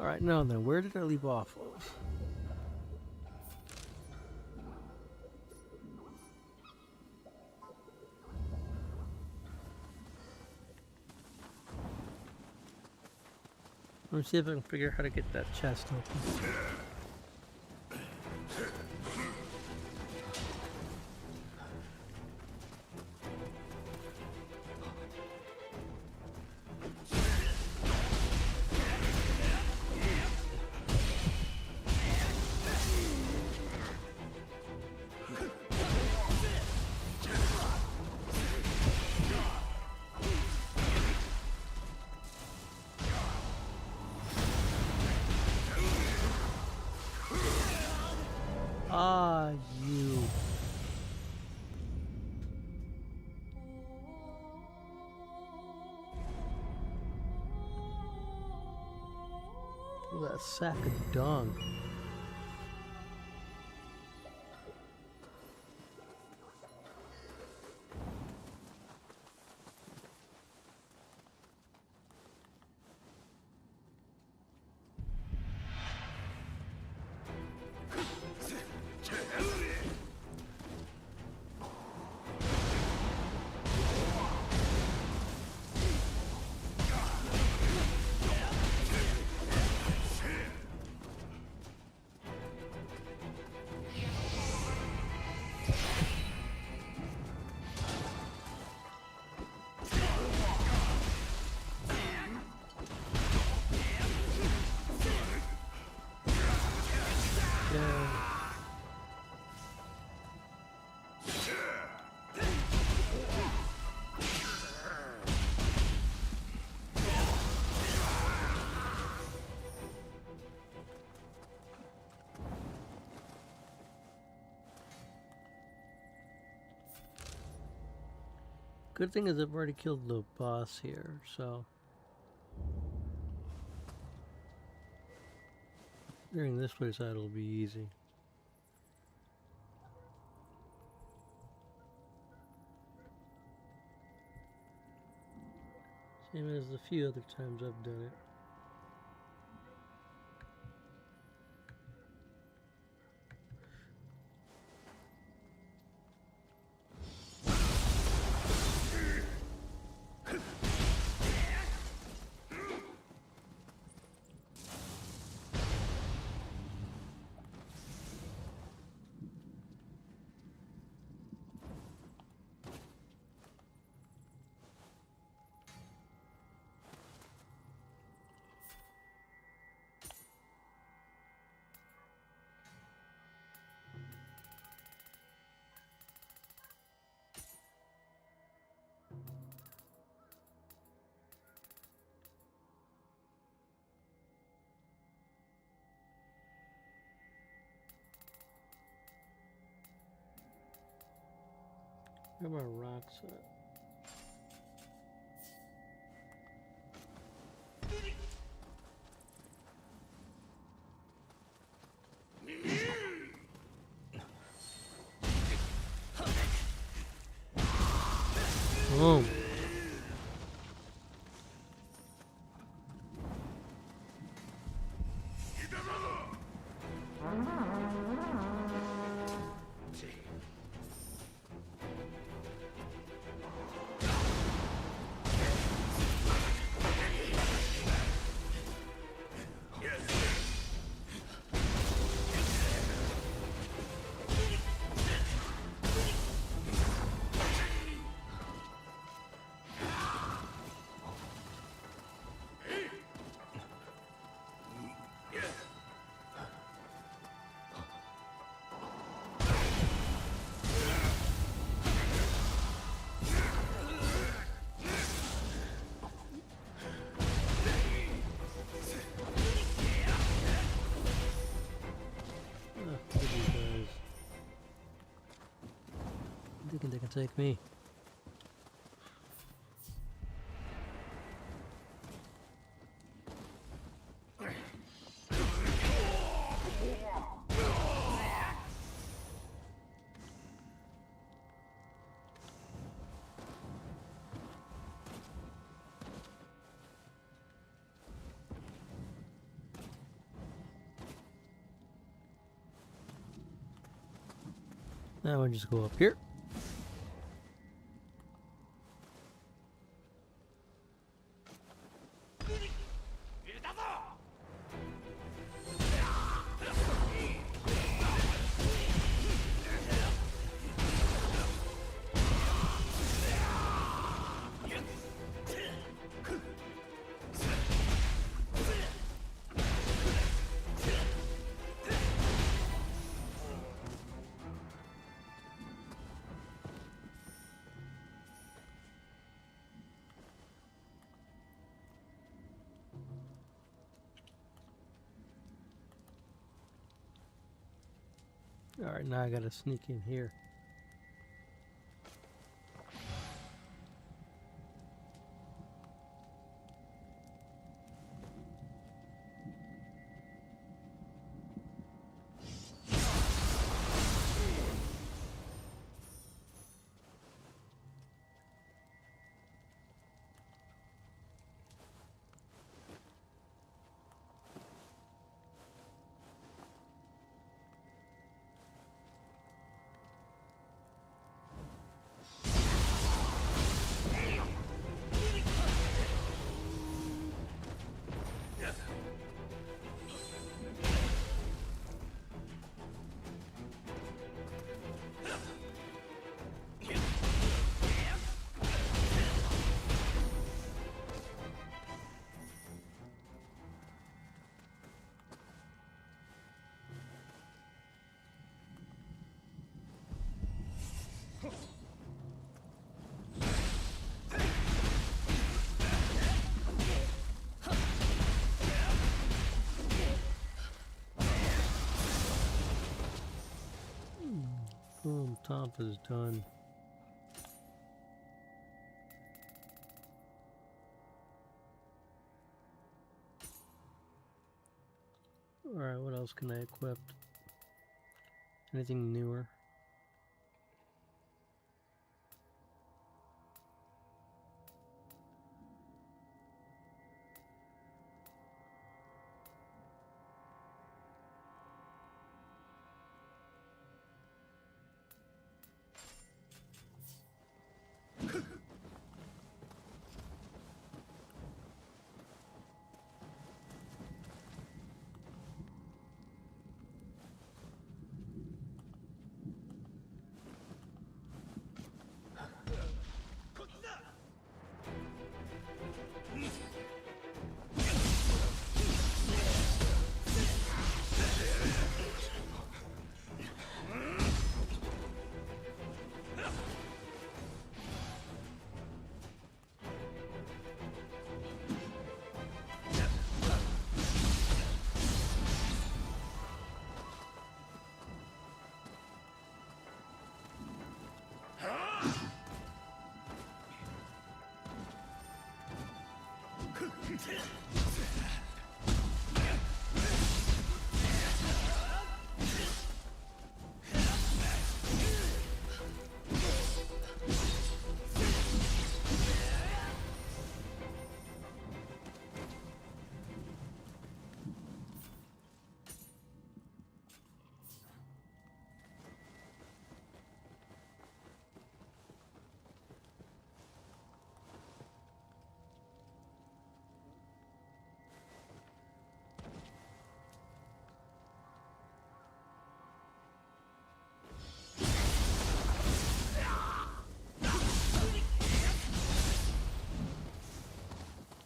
Alright, now then, where did I leave off of? Let me see if I can figure out how to get that chest open. Ah, you. Look at that sack of dung. Good thing is I've already killed the boss here, so clearing this place out will be easy. Same as the few other times I've done it. Where are my rocks at? Oh. Thinking they can take me. Now we'll just go up here. Alright, now I gotta sneak in here. Boom, top is done. Alright, what else can I equip? Anything newer?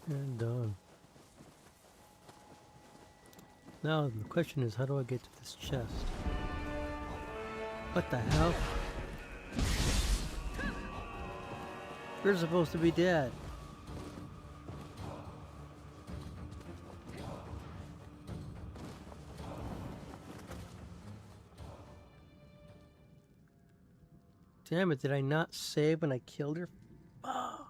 And done. Now the question is, how do I get to this chest? What the hell? You're supposed to be dead. Damn it, did I not save when I killed her? Oh.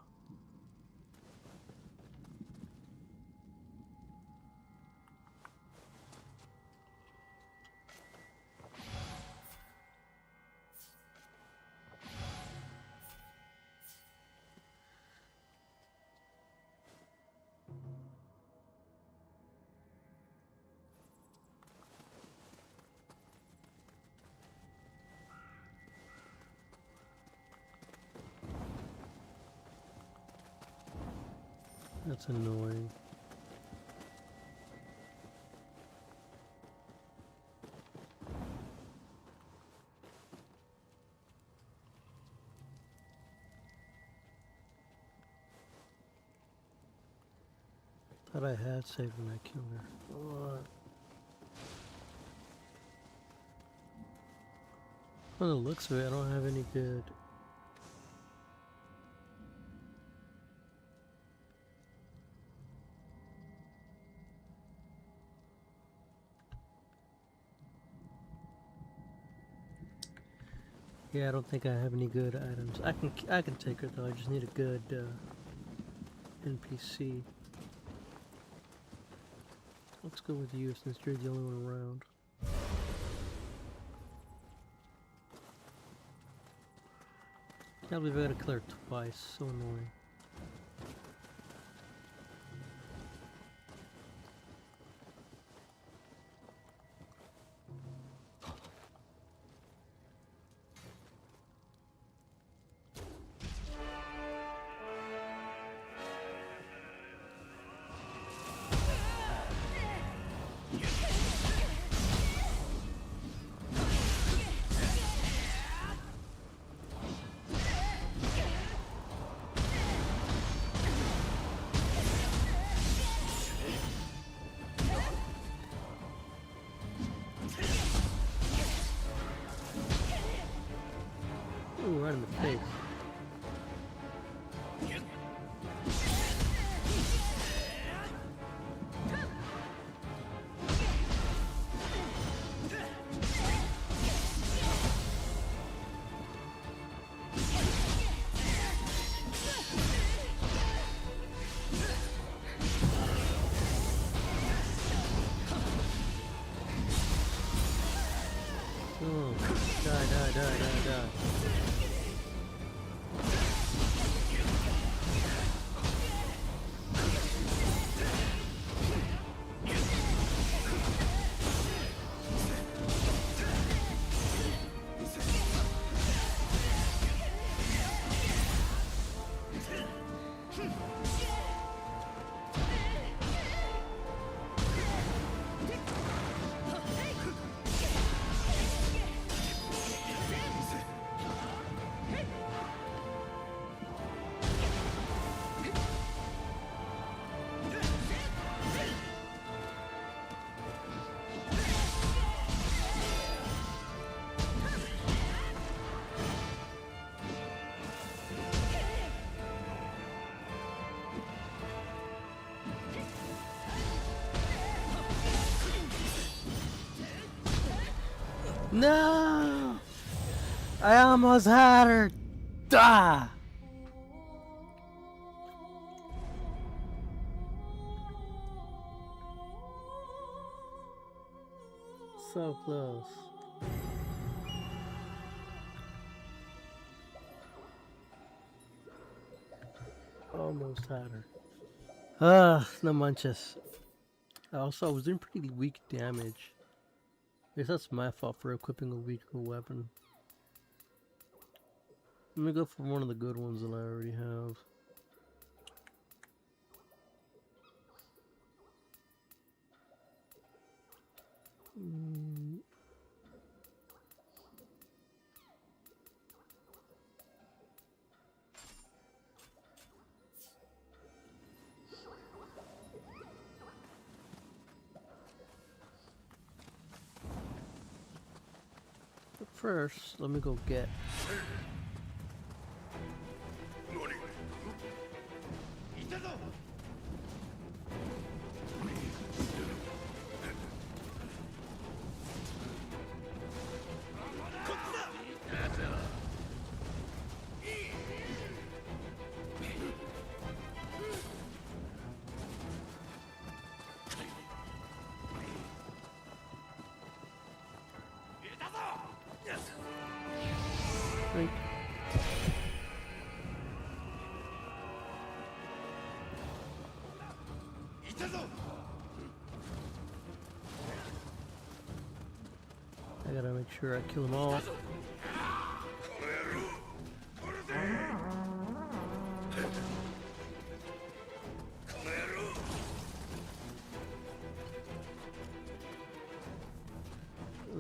That's annoying. Thought I had saved when I killed her. What? From the looks of it, I don't have any good. Yeah, I don't think I have any good items. I can take her though. I just need a good NPC. Let's go with you since you're the only one around. Can't believe I gotta kill her twice. So annoying. Ooh, right in the face. Oh, die. No! I almost had her! Ah! So close. Almost had her. No manches. Also, I was doing pretty weak damage. I guess that's my fault for equipping a weaker weapon. Let me go for one of the good ones that I already have. But first, let me go get. Right. I gotta make sure I kill them all.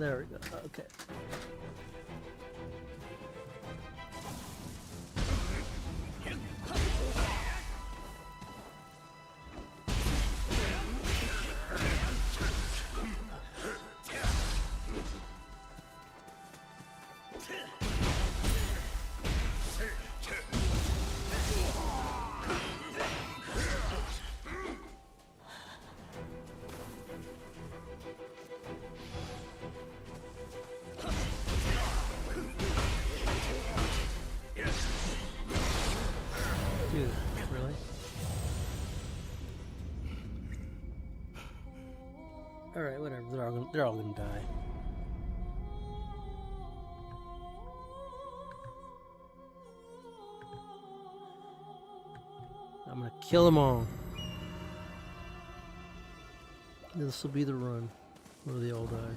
There we go. Okay. Dude, really? Alright, whatever. They're all gonna die. I'm gonna kill them all. This will be the run where they all die.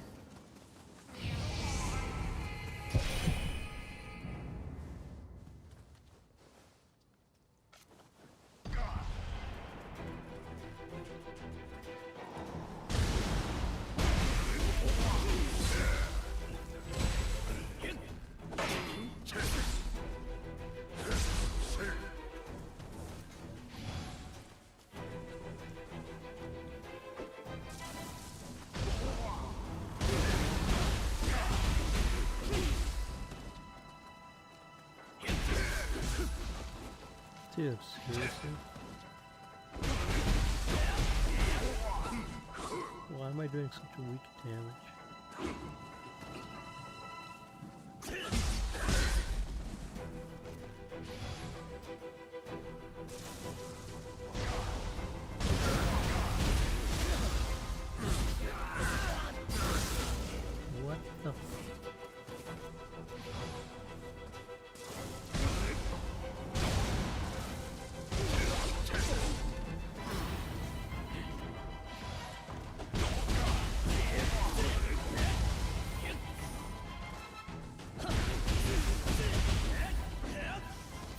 Dude, seriously? Why am I doing such a weak damage? What the f-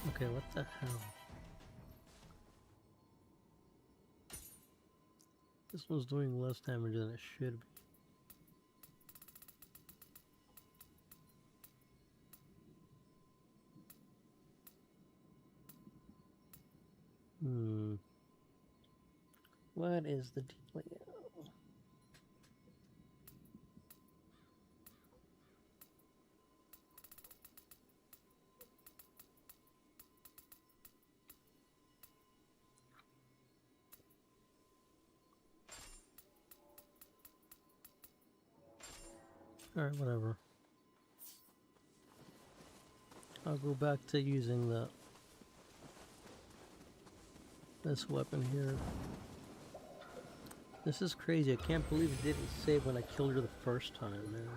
Okay, what the hell? This one's doing less damage than it should be. What is the deal? Alright, whatever. I'll go back to using this weapon here. This is crazy. I can't believe it didn't save when I killed her the first time, man.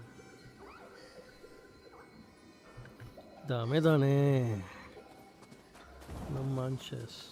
Dame dane. No manches.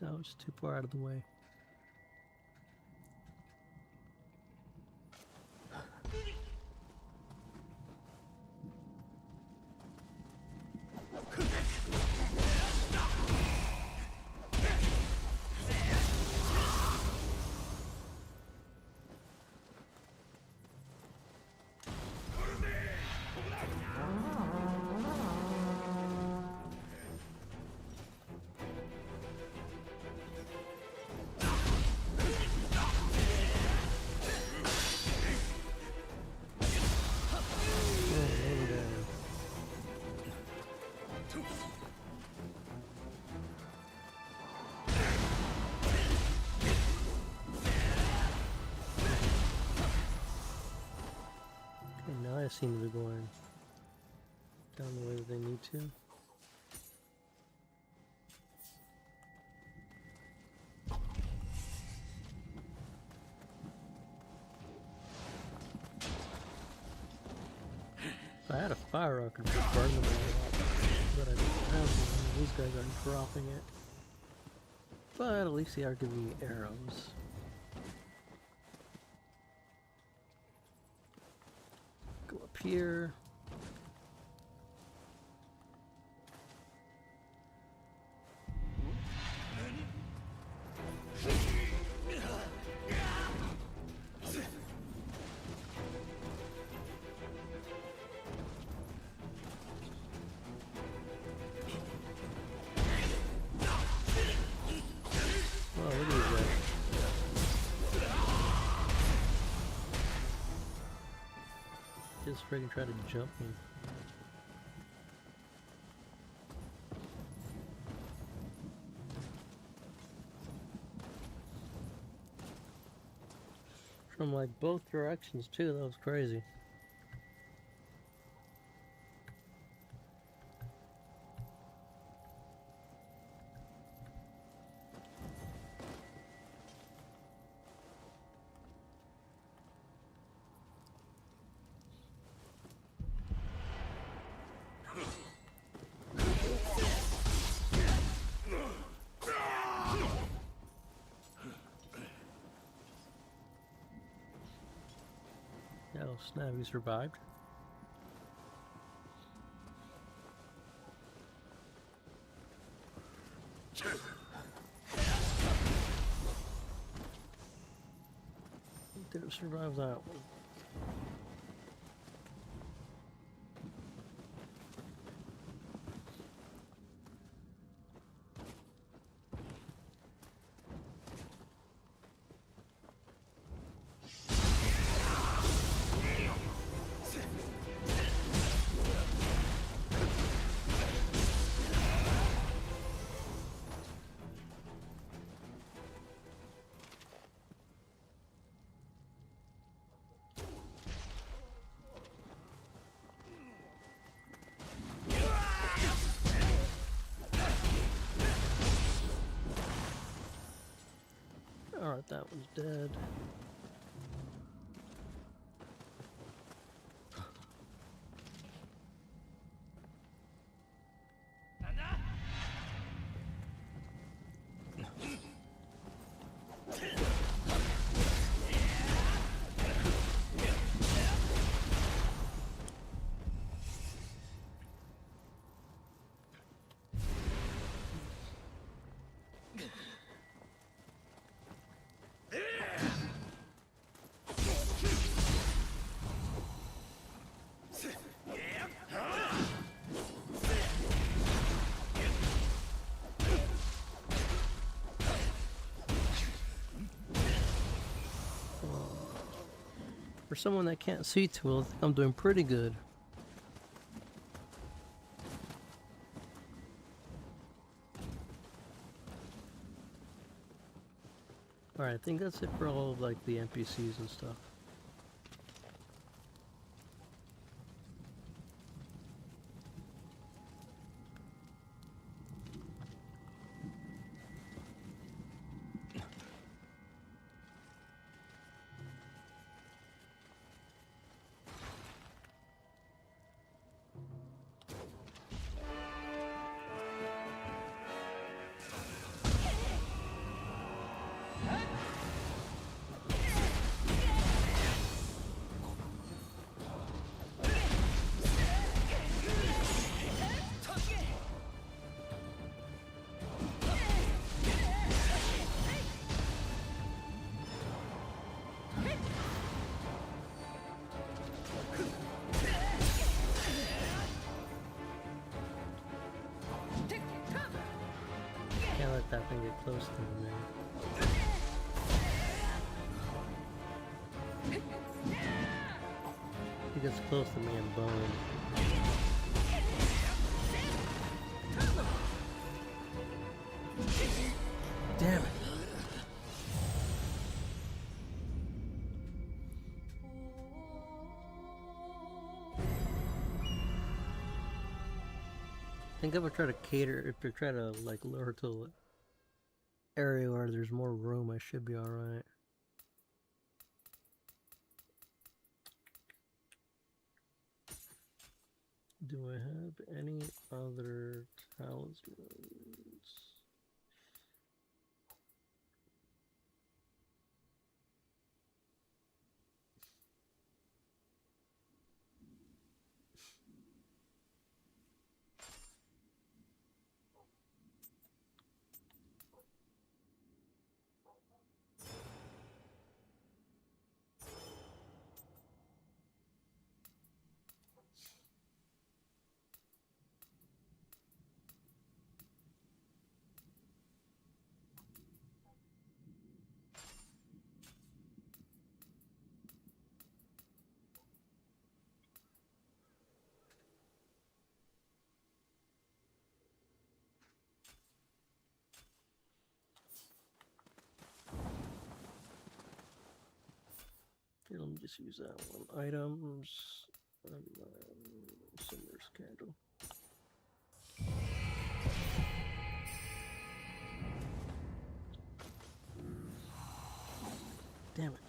That was too far out of the way. seem to be going down the way that they need to. If I had a fire rock, I could burn them all, but I don't have one. These guys aren't dropping it. But at least they are giving me arrows. Go up here. Just freaking try to jump me. From like both directions too, that was crazy. Oh snap, he survived. Didn't survive that one. Alright, that one's dead. For someone that can't see too well, I think I'm doing pretty good. Alright, I think that's it for all of like the NPCs and stuff. Can't let that thing get close to me, man. He gets close to me and bone. Damn it. think if I try to cater, if I try to like lure her to an area where there's more room, I should be alright. Do I have any other talismans? Okay, let me just use that one. Items. Summer's candle. Damn it.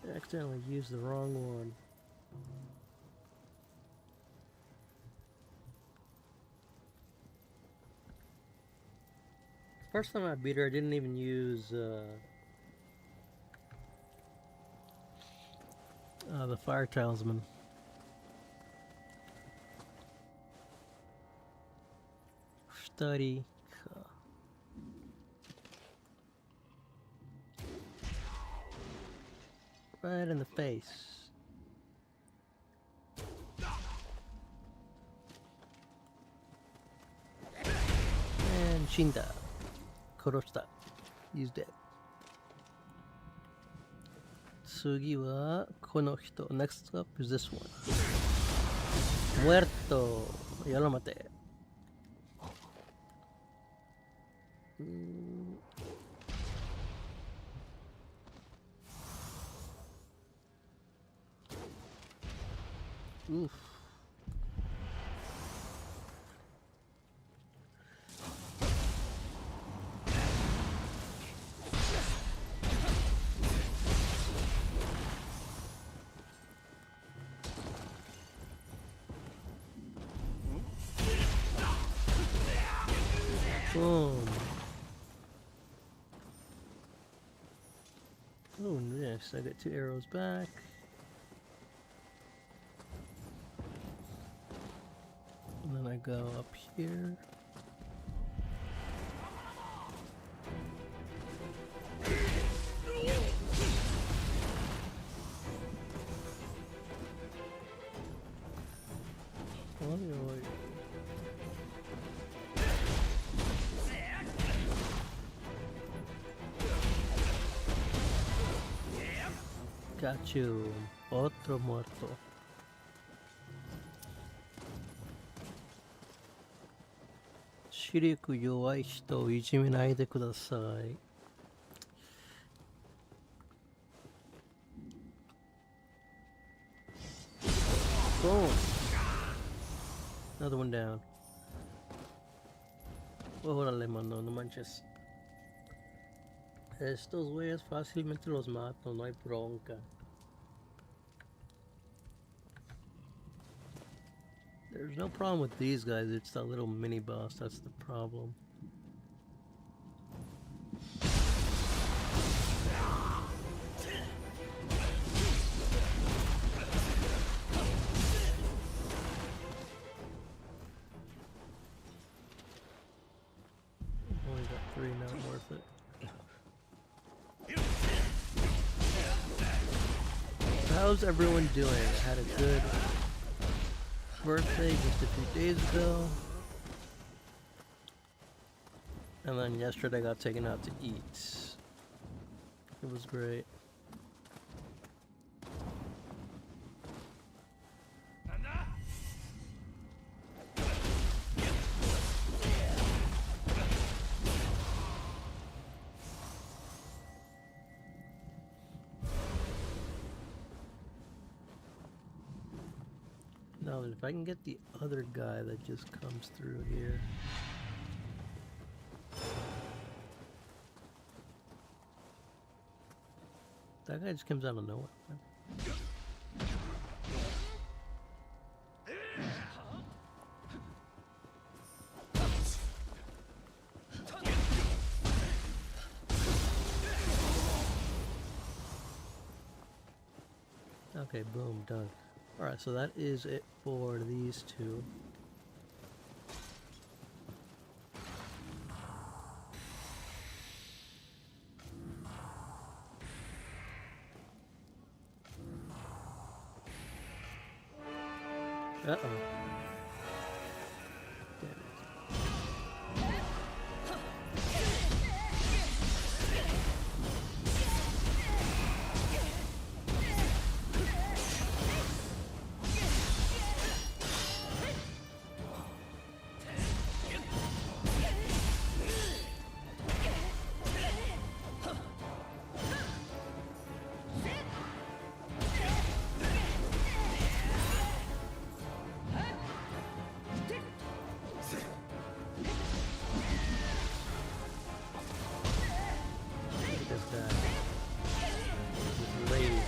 I accidentally used the wrong one. First time I beat her, I didn't even use the fire talisman. Study. Right in the face. And Shinda. Koroshita. Used it. Tsugi wa kono hito. Next up is this one. Muerto. Yaramate. Oof. Boom. Oh, yes, I got 2 arrows back. And then I go up here. Got you. Otro muerto. Shiriku yowai hitoをいじめないでください. Boom. Another one down. Órale, mano, no manches. Estos güeyes fácilmente los mato, no hay bronca. There's no problem with these guys, it's that little mini boss that's the problem. Only got 3, not worth it. How's everyone doing? I had a good birthday just a few days ago. And then yesterday I got taken out to eat. It was great. Now, if I can get the other guy that just comes through here. That guy just comes out of nowhere. Okay, boom, done. Alright, so that is it for these two. Uh-oh. Damn it. Look at this guy. This lady.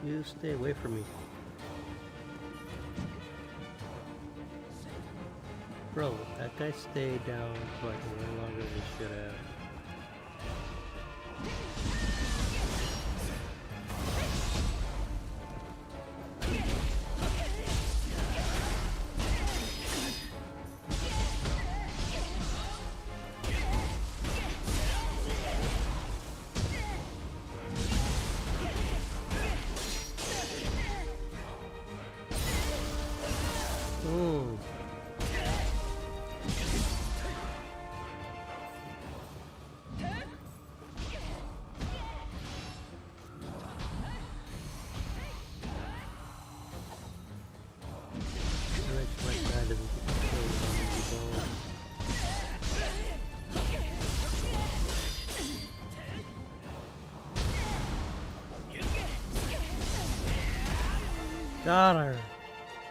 You stay away from me. Bro, that guy stayed down for like way longer than he should have. Ooh. Got her!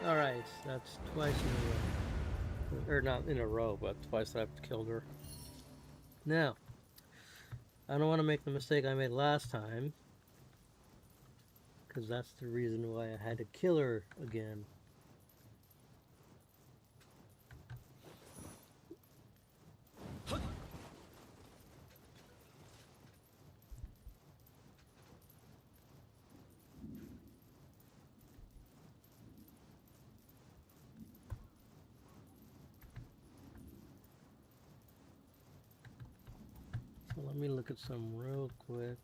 Alright, that's twice in a row. Or not in a row, but twice that I've killed her. Now, I don't want to make the mistake I made last time. Because that's the reason why I had to kill her again. So let me look at some real quick.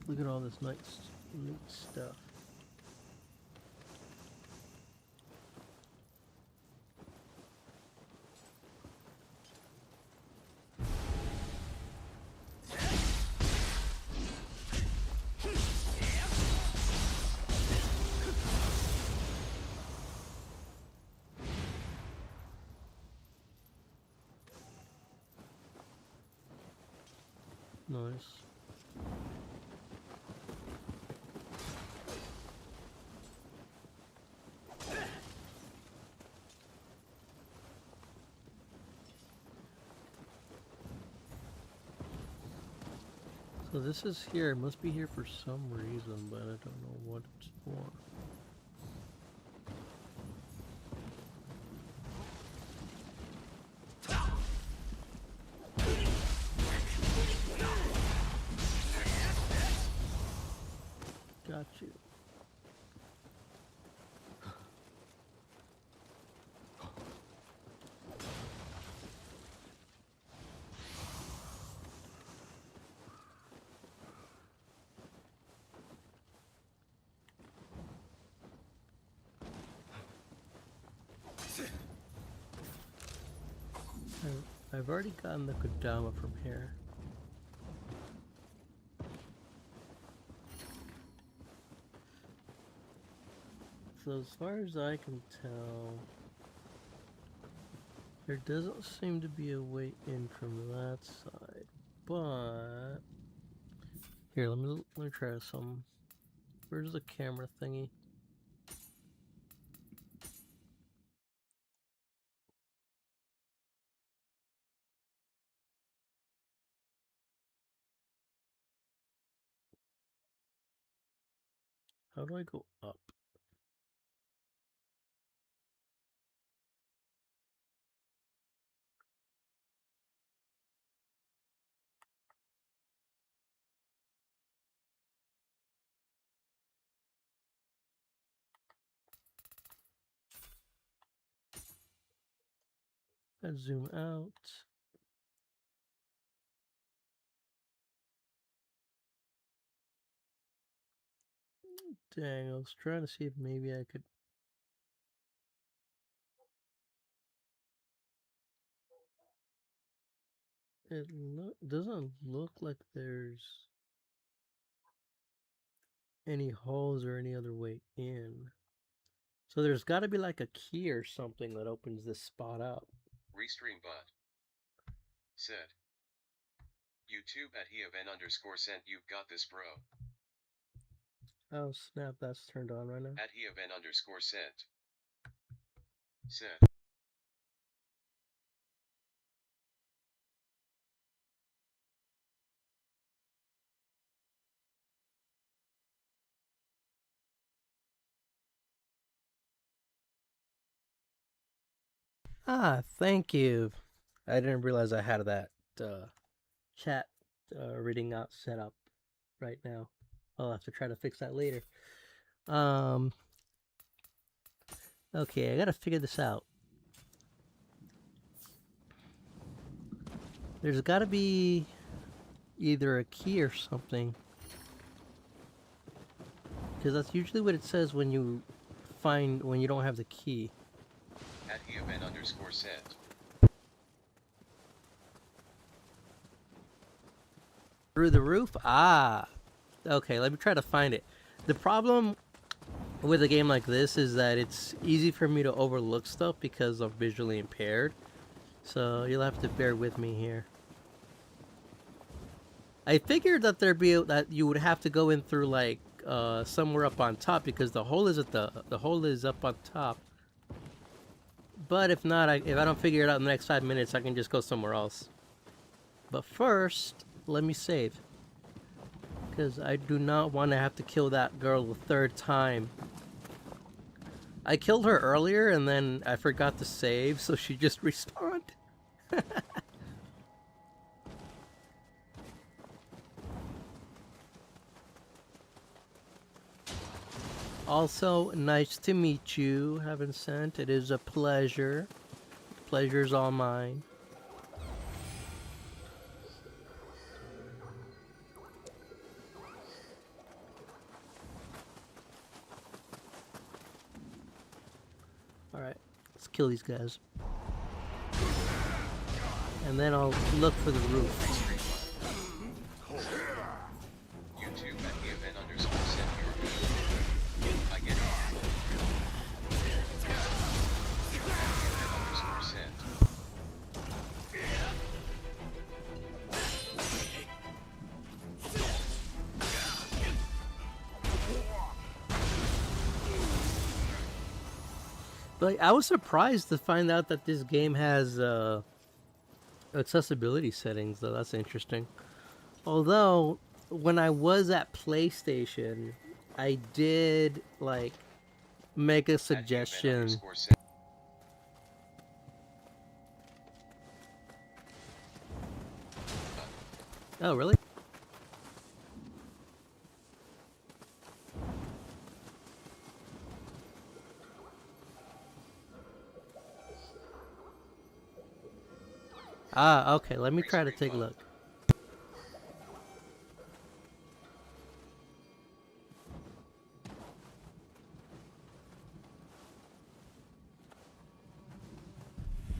Look at all this nice neat stuff. Nice. So this is here, it must be here for some reason, but I don't know what it's for. got you. I've already gotten the Kodama from here. So as far as I can tell, there doesn't seem to be a way in from that side, but here, let me try some. Where's the camera thingy? How do I go up? Let's zoom out. Dang, I was trying to see if maybe I could. It doesn't look like there's any holes or any other way in. So there's got to be like a key or something that opens this spot up. Restream bot. Said. YouTube at @heaven_sent. You've got this, bro. Oh snap, that's turned on right now. At @heaven_sent. Said. Ah, thank you. I didn't realize I had that chat reading out set up right now. I'll have to try to fix that later. Okay, I gotta figure this out. There's gotta be either a key or something. Because that's usually what it says when you don't have the key. At @heaven_sent. Through the roof? Ah! Okay, let me try to find it. The problem with a game like this is that it's easy for me to overlook stuff because I'm visually impaired. So you'll have to bear with me here. I figured that that you would have to go in through like somewhere up on top because the hole is up on top. But if not, if I don't figure it out in the next 5 minutes, I can just go somewhere else. But first, let me save. Because I do not want to have to kill that girl the third time. I killed her earlier and then I forgot to save, so she just respawned. Also, nice to meet you, Heaven Sent. It is a pleasure. Pleasure's all mine. Alright, let's kill these guys. And then I'll look for the roof. YouTube at @heaven_sent. I get it. @heaven_sent. But I was surprised to find out that this game has accessibility settings, though. That's interesting. Although, when I was at PlayStation, I did, like, make a suggestion. @heaven_sent. Oh, really? Ah, okay. Let me try to take a look.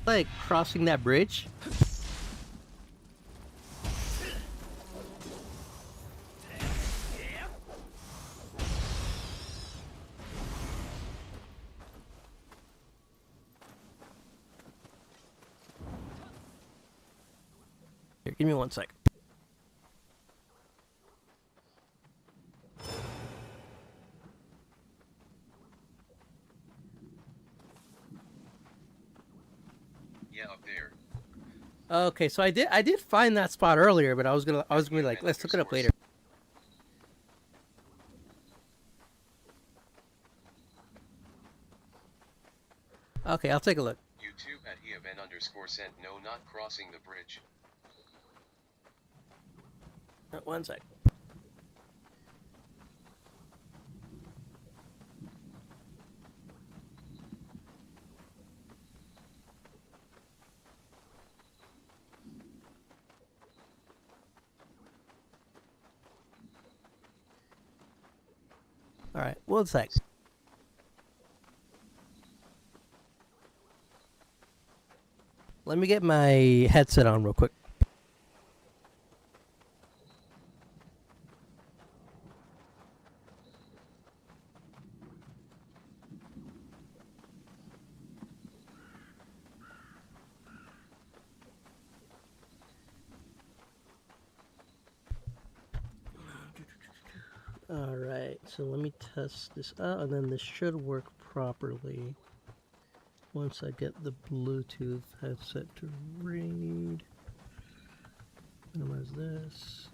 Like crossing that bridge. Here, give me 1 sec. Yeah, up there. Okay, so I did find that spot earlier, but I was gonna be like, let's look it up later. Okay, I'll take a look. YouTube at EFN underscore sent no not crossing the bridge. 1 sec. All right, 1 sec. Let me get my headset on real quick. All right, so let me test this out, and then this should work properly once I get the Bluetooth headset to read. Minimize this.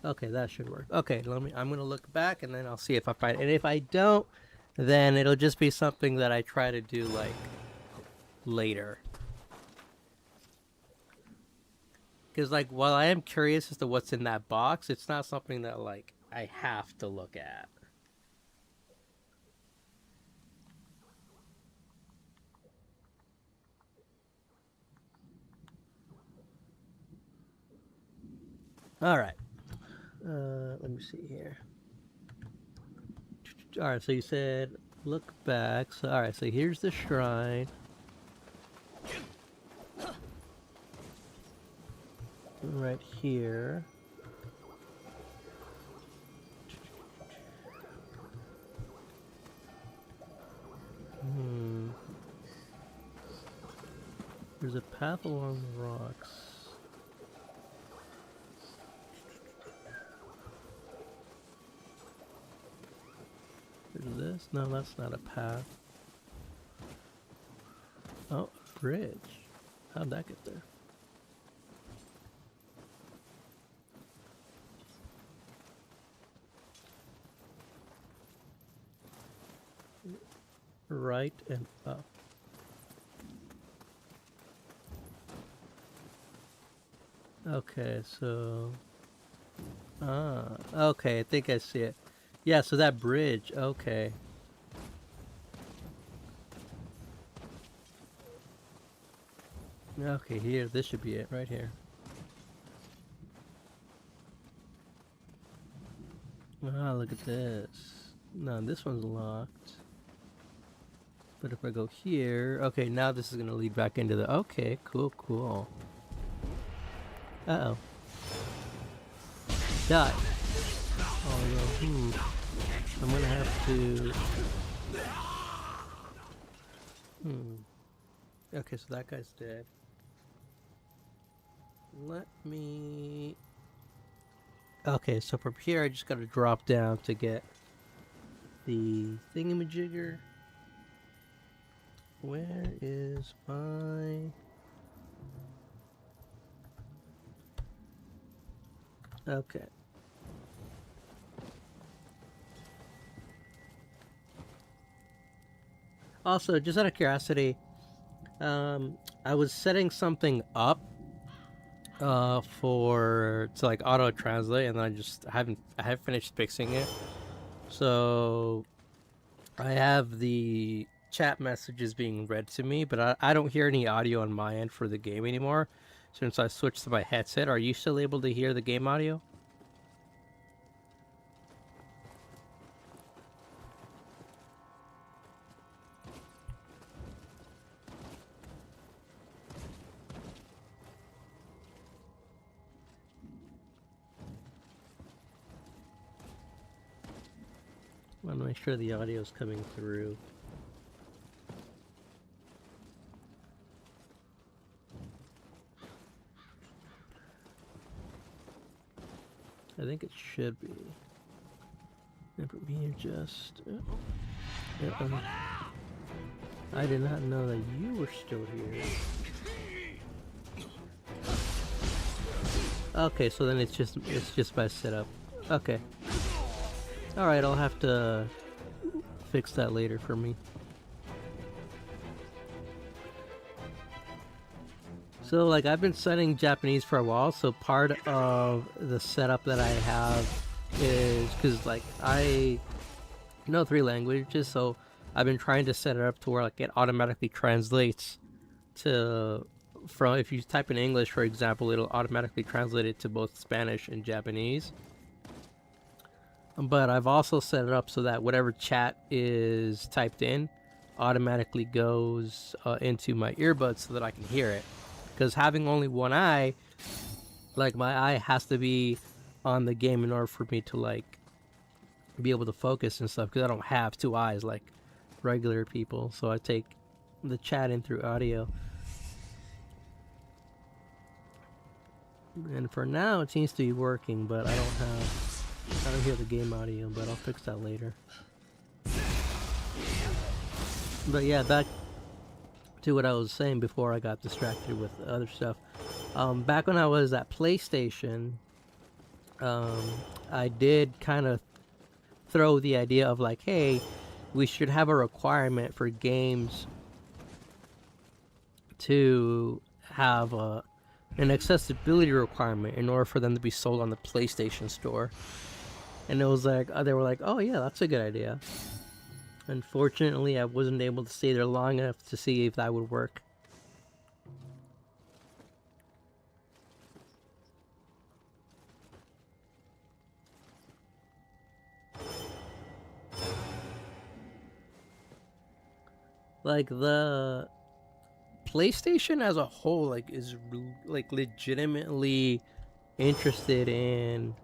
Okay, that should work. Okay, I'm gonna look back, and then I'll see if I find it. And if I don't, then it'll just be something that I try to do like later. Because like while I am curious as to what's in that box, it's not something that like I have to look at. All right. Let me see here. All right, so you said look back. So all right, so here's the shrine. Right here. There's a path along the rocks. There's this? No, that's not a path. Oh, bridge. How'd that get there? Right and up. Okay, so... okay, I think I see it. Yeah, so that bridge, okay. Okay, here, this should be it, right here. Ah, look at this. No, this one's locked. But if I go here... Okay, now this is going to lead back into the... Okay, cool, cool. Uh-oh. Die. Although, I'm going to have to... Okay, so that guy's dead. Let me... Okay, so from here I just got to drop down to get the thingamajigger. Where is my... Okay. Also, just out of curiosity, I was setting something up to like auto translate, and I haven't finished fixing it. So I have the chat messages being read to me, but I don't hear any audio on my end for the game anymore since I switched to my headset. Are you still able to hear the game audio? I want to make sure the audio is coming through. I think it should be. And from here, just. I did not know that you were still here. Okay, so then it's just my setup. Okay. All right, I'll have to fix that later for me. So, like, I've been studying Japanese for a while, so part of the setup that I have is, because, like, I know 3 languages, so I've been trying to set it up to where, like, it automatically translates to, from, if you type in English, for example, it'll automatically translate it to both Spanish and Japanese. But I've also set it up so that whatever chat is typed in automatically goes into my earbuds so that I can hear it. Because having only one eye, like, my eye has to be on the game in order for me to, like, be able to focus and stuff, because I don't have 2 eyes like regular people. So I take the chat in through audio. And for now it seems to be working, but I don't hear the game audio, but I'll fix that later. But yeah, back to what I was saying before I got distracted with other stuff. Back when I was at PlayStation, I did kind of throw the idea of, like, hey, we should have a requirement for games to have an accessibility requirement in order for them to be sold on the PlayStation Store. And it was like, they were like, oh yeah, that's a good idea. Unfortunately, I wasn't able to stay there long enough to see if that would work. Like, the PlayStation as a whole, like, is like legitimately interested in,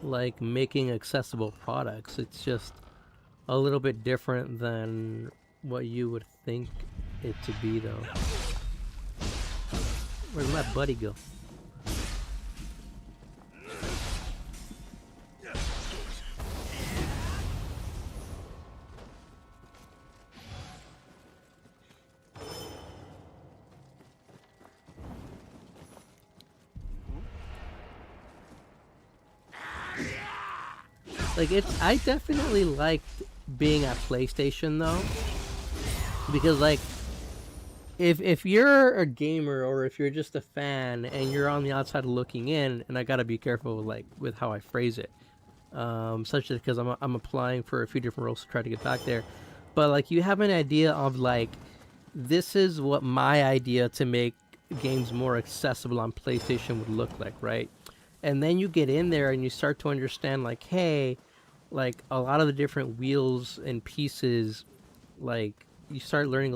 like, making accessible products. It's just a little bit different than what you would think it to be, though. Where'd my buddy go? Like, I definitely liked being at PlayStation, though, because, like, if you're a gamer or if you're just a fan and you're on the outside looking in, and I gotta be careful with, like, with how I phrase it, such as because I'm applying for a few different roles to try to get back there, but, like, you have an idea of, like, this is what my idea to make games more accessible on PlayStation would look like, right? And then you get in there and you start to understand, like, hey, like, a lot of the different wheels and pieces, like, you start learning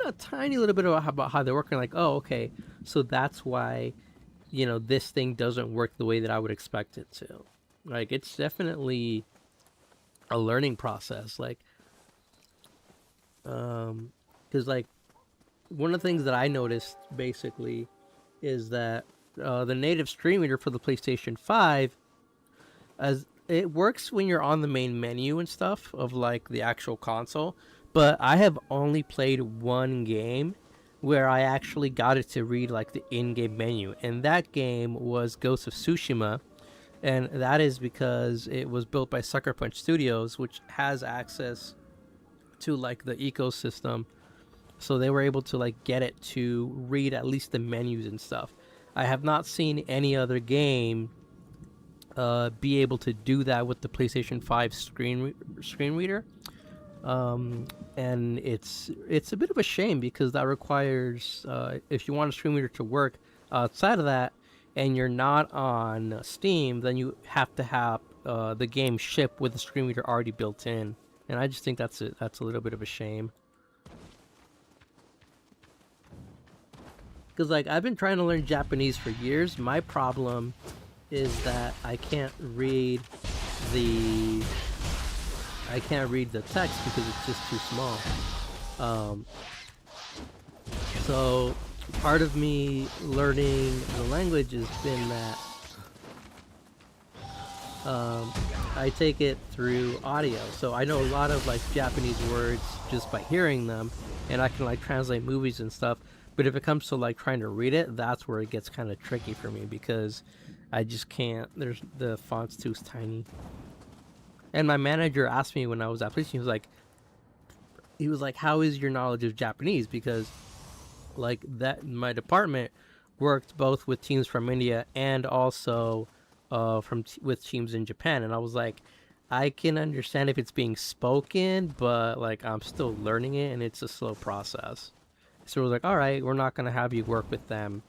a tiny little bit about how they work, and like, oh, okay, so that's why, you know, this thing doesn't work the way that I would expect it to. Like, it's definitely a learning process, like, because, like, one of the things that I noticed, basically, is that the native screen reader for the PlayStation 5, as it works when you're on the main menu and stuff of, like, the actual console, but I have only played one game where I actually got it to read, like, the in-game menu, and that game was Ghost of Tsushima, and that is because it was built by Sucker Punch Studios, which has access to, like, the ecosystem, so they were able to, like, get it to read at least the menus and stuff. I have not seen any other game be able to do that with the PlayStation 5 screen reader. And it's a bit of a shame because that requires if you want a screen reader to work outside of that, and you're not on Steam, then you have to have the game ship with the screen reader already built in, and I just think that's a little bit of a shame. Because like I've been trying to learn Japanese for years. My problem is that the I can't read the text because it's just too small. So part of me learning the language has been that I take it through audio. So I know a lot of like Japanese words just by hearing them, and I can like translate movies and stuff. But if it comes to like trying to read it, that's where it gets kind of tricky for me because I just can't. The font's too tiny. And my manager asked me when I was at police, he was like, "How is your knowledge of Japanese?" Because like that, my department worked both with teams from India and also with teams in Japan, and I was like, I can understand if it's being spoken, but like I'm still learning it, and it's a slow process. So it was like, all right, we're not gonna have you work with them.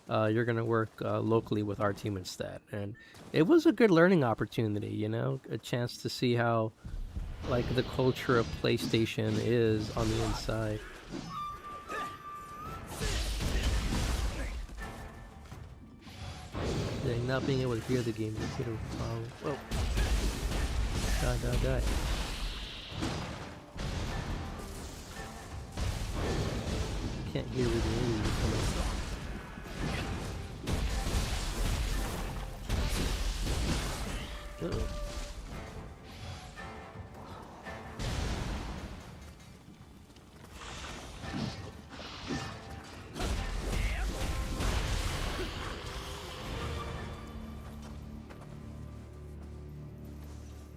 You're gonna work locally with our team instead, and it was a good learning opportunity. You know, a chance to see how like the culture of PlayStation is on the inside. Dang, not being able to hear the game is a bit of a problem. Whoa. Die. Can't hear where the enemies are coming from. Uh-oh.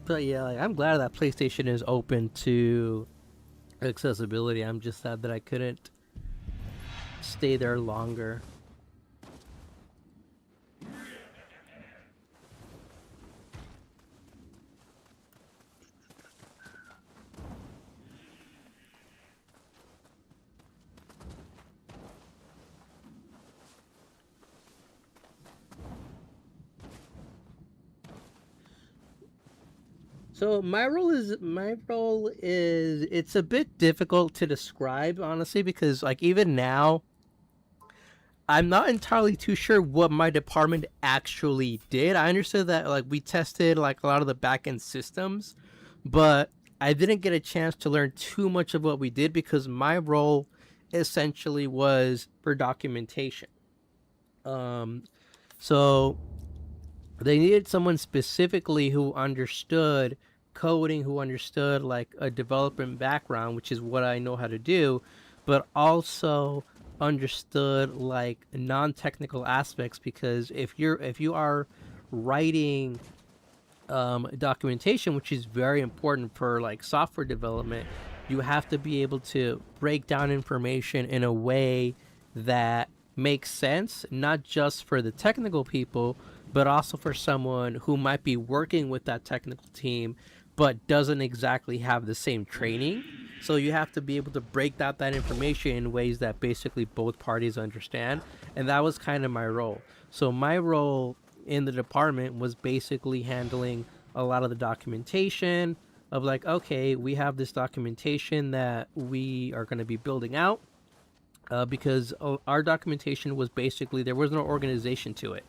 But yeah, like, I'm glad that PlayStation is open to accessibility. I'm just sad that I couldn't stay there longer. So my role is it's a bit difficult to describe honestly because like even now I'm not entirely too sure what my department actually did. I understood that like we tested like a lot of the back end systems, but I didn't get a chance to learn too much of what we did because my role essentially was for documentation. Um, so they needed someone specifically who understood coding, who understood like a development background, which is what I know how to do, but also understood like non-technical aspects because if you are writing documentation, which is very important for like software development, you have to be able to break down information in a way that makes sense, not just for the technical people, but also for someone who might be working with that technical team but doesn't exactly have the same training. So you have to be able to break down that information in ways that basically both parties understand. And that was kind of my role. So my role in the department was basically handling a lot of the documentation of like, okay, we have this documentation that we are going to be building out because our documentation was basically there was no organization to it.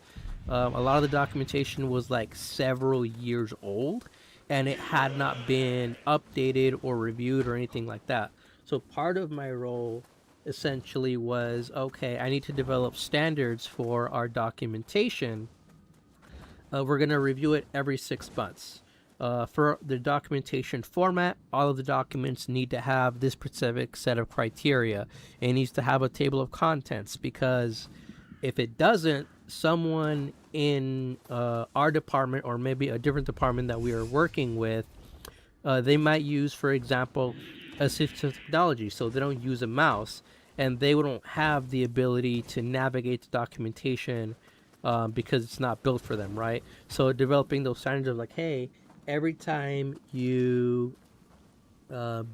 A lot of the documentation was like several years old and it had not been updated or reviewed or anything like that. So part of my role essentially was okay, I need to develop standards for our documentation. We're going to review it every 6 months. For the documentation format, all of the documents need to have this specific set of criteria. It needs to have a table of contents because if it doesn't, someone in our department or maybe a different department that we are working with, they might use, for example, assistive technology. So they don't use a mouse and they don't have the ability to navigate the documentation because it's not built for them, right? So developing those standards of like, hey, every time you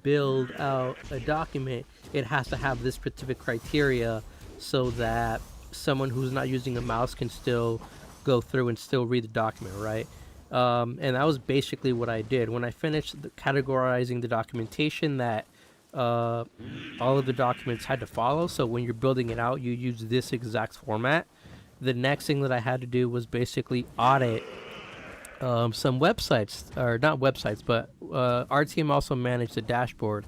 build out a document, it has to have this specific criteria so that someone who's not using a mouse can still go through and still read the document, right? And that was basically what I did when I finished categorizing the documentation that uh, all of the documents had to follow. So when you're building it out, you use this exact format. The next thing that I had to do was basically audit some websites, or not websites, but our team also managed a dashboard.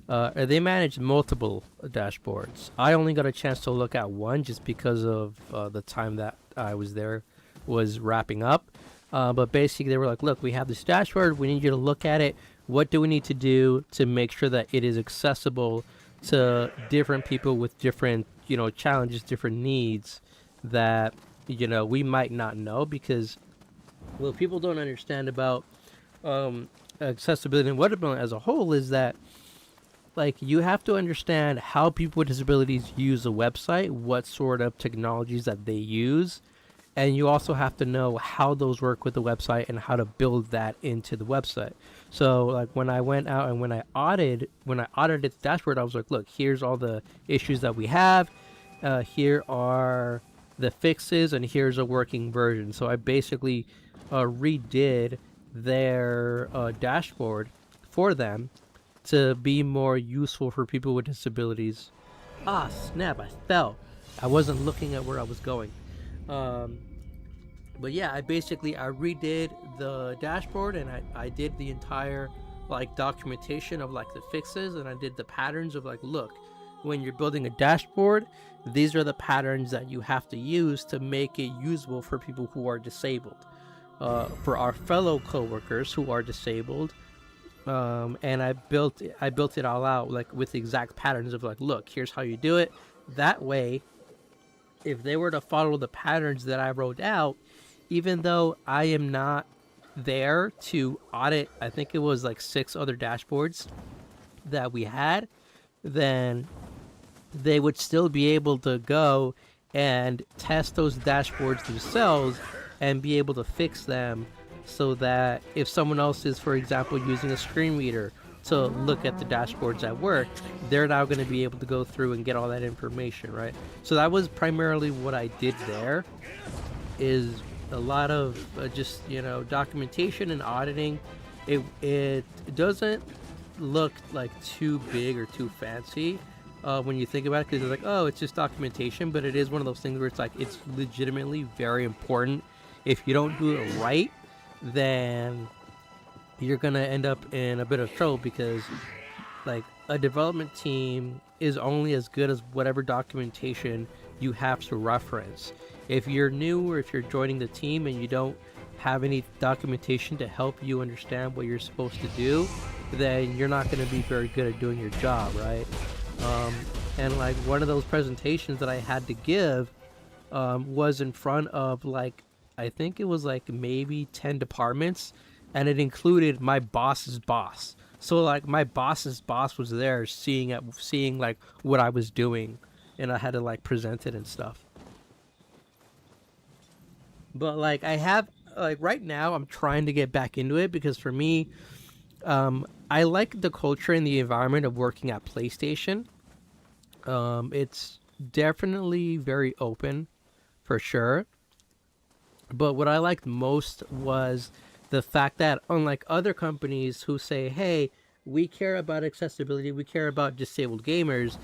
They managed multiple dashboards. I only got a chance to look at one just because of the time that I was there was wrapping up. But basically, they were like, look, we have this dashboard. We need you to look at it. What do we need to do to make sure that it is accessible to different people with different, challenges, different needs that, we might not know? Because what people don't understand about accessibility and web development as a whole is that, like, you have to understand how people with disabilities use a website, what sort of technologies that they use, and you also have to know how those work with the website and how to build that into the website. So, like, when I went out and when I audited the dashboard, I was like, look, here's all the issues that we have. Here are the fixes, and here's a working version. So I basically redid their dashboard for them to be more useful for people with disabilities. Ah, snap, I fell. I wasn't looking at where I was going. But yeah, I redid the dashboard, and I did the entire like documentation of like the fixes, and I did the patterns of like, look, when you're building a dashboard, these are the patterns that you have to use to make it usable for people who are disabled. For our fellow coworkers who are disabled, and I built it all out like with the exact patterns of like, look, here's how you do it. That way, if they were to follow the patterns that I wrote out, even though I am not there to audit, I think it was like 6 other dashboards that we had, then they would still be able to go and test those dashboards themselves and be able to fix them, so that if someone else is, for example, using a screen reader to look at the dashboards at work, they're now going to be able to go through and get all that information, right? So that was primarily what I did there, is a lot of just, documentation and auditing. It doesn't look like too big or too fancy when you think about it, because it's like, oh, it's just documentation, but it is one of those things where it's like, it's legitimately very important. If you don't do it right, then you're gonna end up in a bit of trouble, because like a development team is only as good as whatever documentation you have to reference. If you're new, or if you're joining the team and you don't have any documentation to help you understand what you're supposed to do, then you're not going to be very good at doing your job, right? And like one of those presentations that I had to give was in front of like, I think it was like maybe 10 departments, and it included my boss's boss. So like my boss's boss was there seeing like what I was doing, and I had to like present it and stuff. But like I have like right now I'm trying to get back into it, because for me, I like the culture and the environment of working at PlayStation. It's definitely very open, for sure. But what I liked most was the fact that, unlike other companies who say, hey, we care about accessibility, we care about disabled gamers,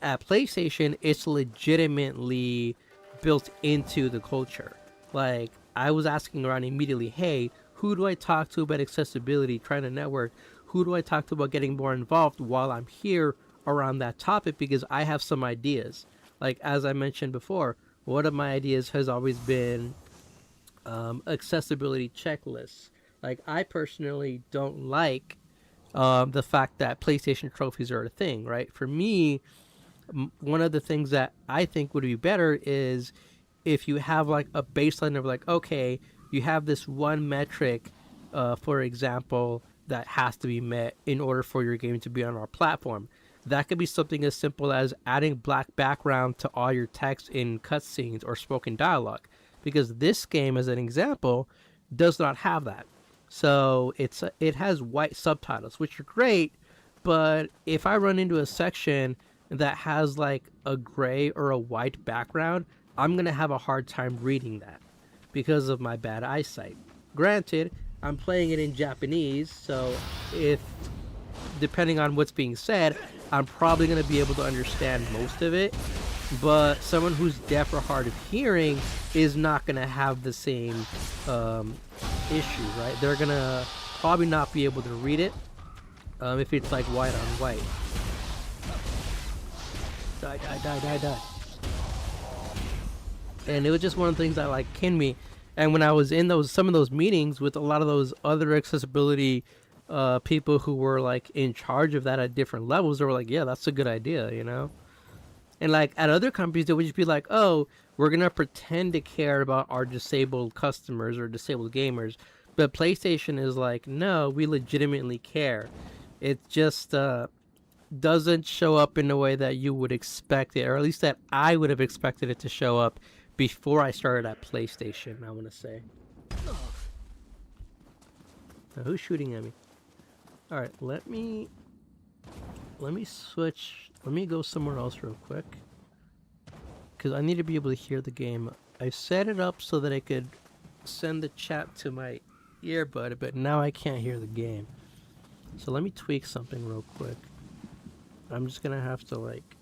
at PlayStation, it's legitimately built into the culture. Like, I was asking around immediately, hey, who do I talk to about accessibility, trying to network? Who do I talk to about getting more involved while I'm here around that topic? Because I have some ideas. Like, as I mentioned before, one of my ideas has always been accessibility checklists. Like, I personally don't like the fact that PlayStation trophies are a thing, right? For me, one of the things that I think would be better is if you have like a baseline of like, okay, you have this one metric, for example, that has to be met in order for your game to be on our platform. That could be something as simple as adding black background to all your text in cutscenes or spoken dialogue, because this game, as an example, does not have that. So it has white subtitles, which are great, But if I run into a section that has like a gray or a white background, I'm going to have a hard time reading that because of my bad eyesight. Granted, I'm playing it in Japanese, so if depending on what's being said, I'm probably going to be able to understand most of it. But someone who's deaf or hard of hearing is not going to have the same issue, right? They're going to probably not be able to read it if it's like white on white. Die, die, die, die, die. And it was just one of the things that like kinned me. And when I was in some of those meetings with a lot of those other accessibility people who were like in charge of that at different levels, they were like, yeah, that's a good idea, you know? And like at other companies, they would just be like, oh, we're going to pretend to care about our disabled customers or disabled gamers. But PlayStation is like, no, we legitimately care. It just doesn't show up in the way that you would expect it, or at least that I would have expected it to show up before I started at PlayStation, I want to say. Now, who's shooting at me? Alright, let me switch. Let me go somewhere else real quick. Because I need to be able to hear the game. I set it up so that I could send the chat to my earbud, but now I can't hear the game. So let me tweak something real quick. I'm just gonna have to like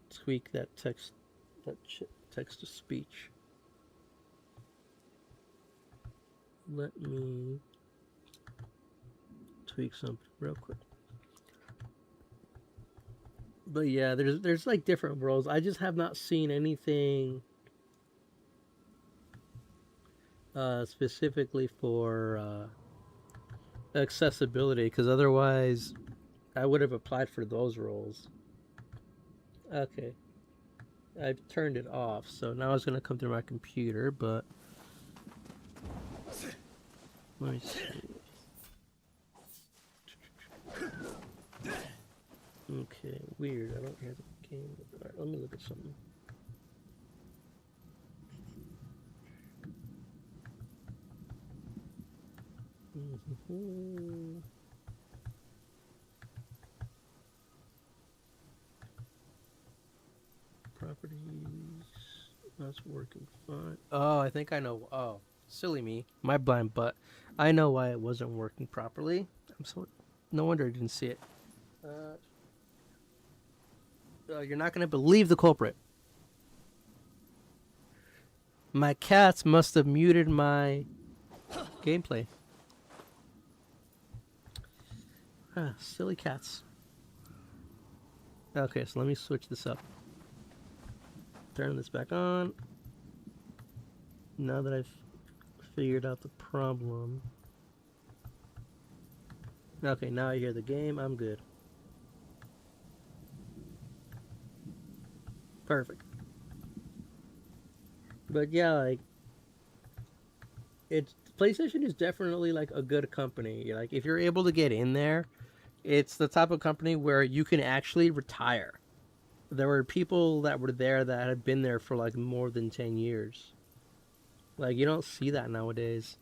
tweak that text to speech. Let me tweak something real quick. But yeah, there's like different roles. I just have not seen anything specifically for accessibility, because otherwise I would have applied for those roles. Okay. I've turned it off, so now it's going to come through my computer, but let me see. Okay, weird. I don't hear the game. Alright, let me look at something. Properties. That's working fine. Oh, I think I know. Oh, silly me. My blind butt. I know why it wasn't working properly. No wonder I didn't see it. You're not going to believe the culprit. My cats must have muted my gameplay. Silly cats. Okay, so let me switch this up. Turn this back on. Now that I've figured out the problem. Okay, now I hear the game. I'm good. Perfect. But yeah, like, PlayStation is definitely like a good company. Like, if you're able to get in there, it's the type of company where you can actually retire. There were people that were there that had been there for like more than 10 years. Like, you don't see that nowadays.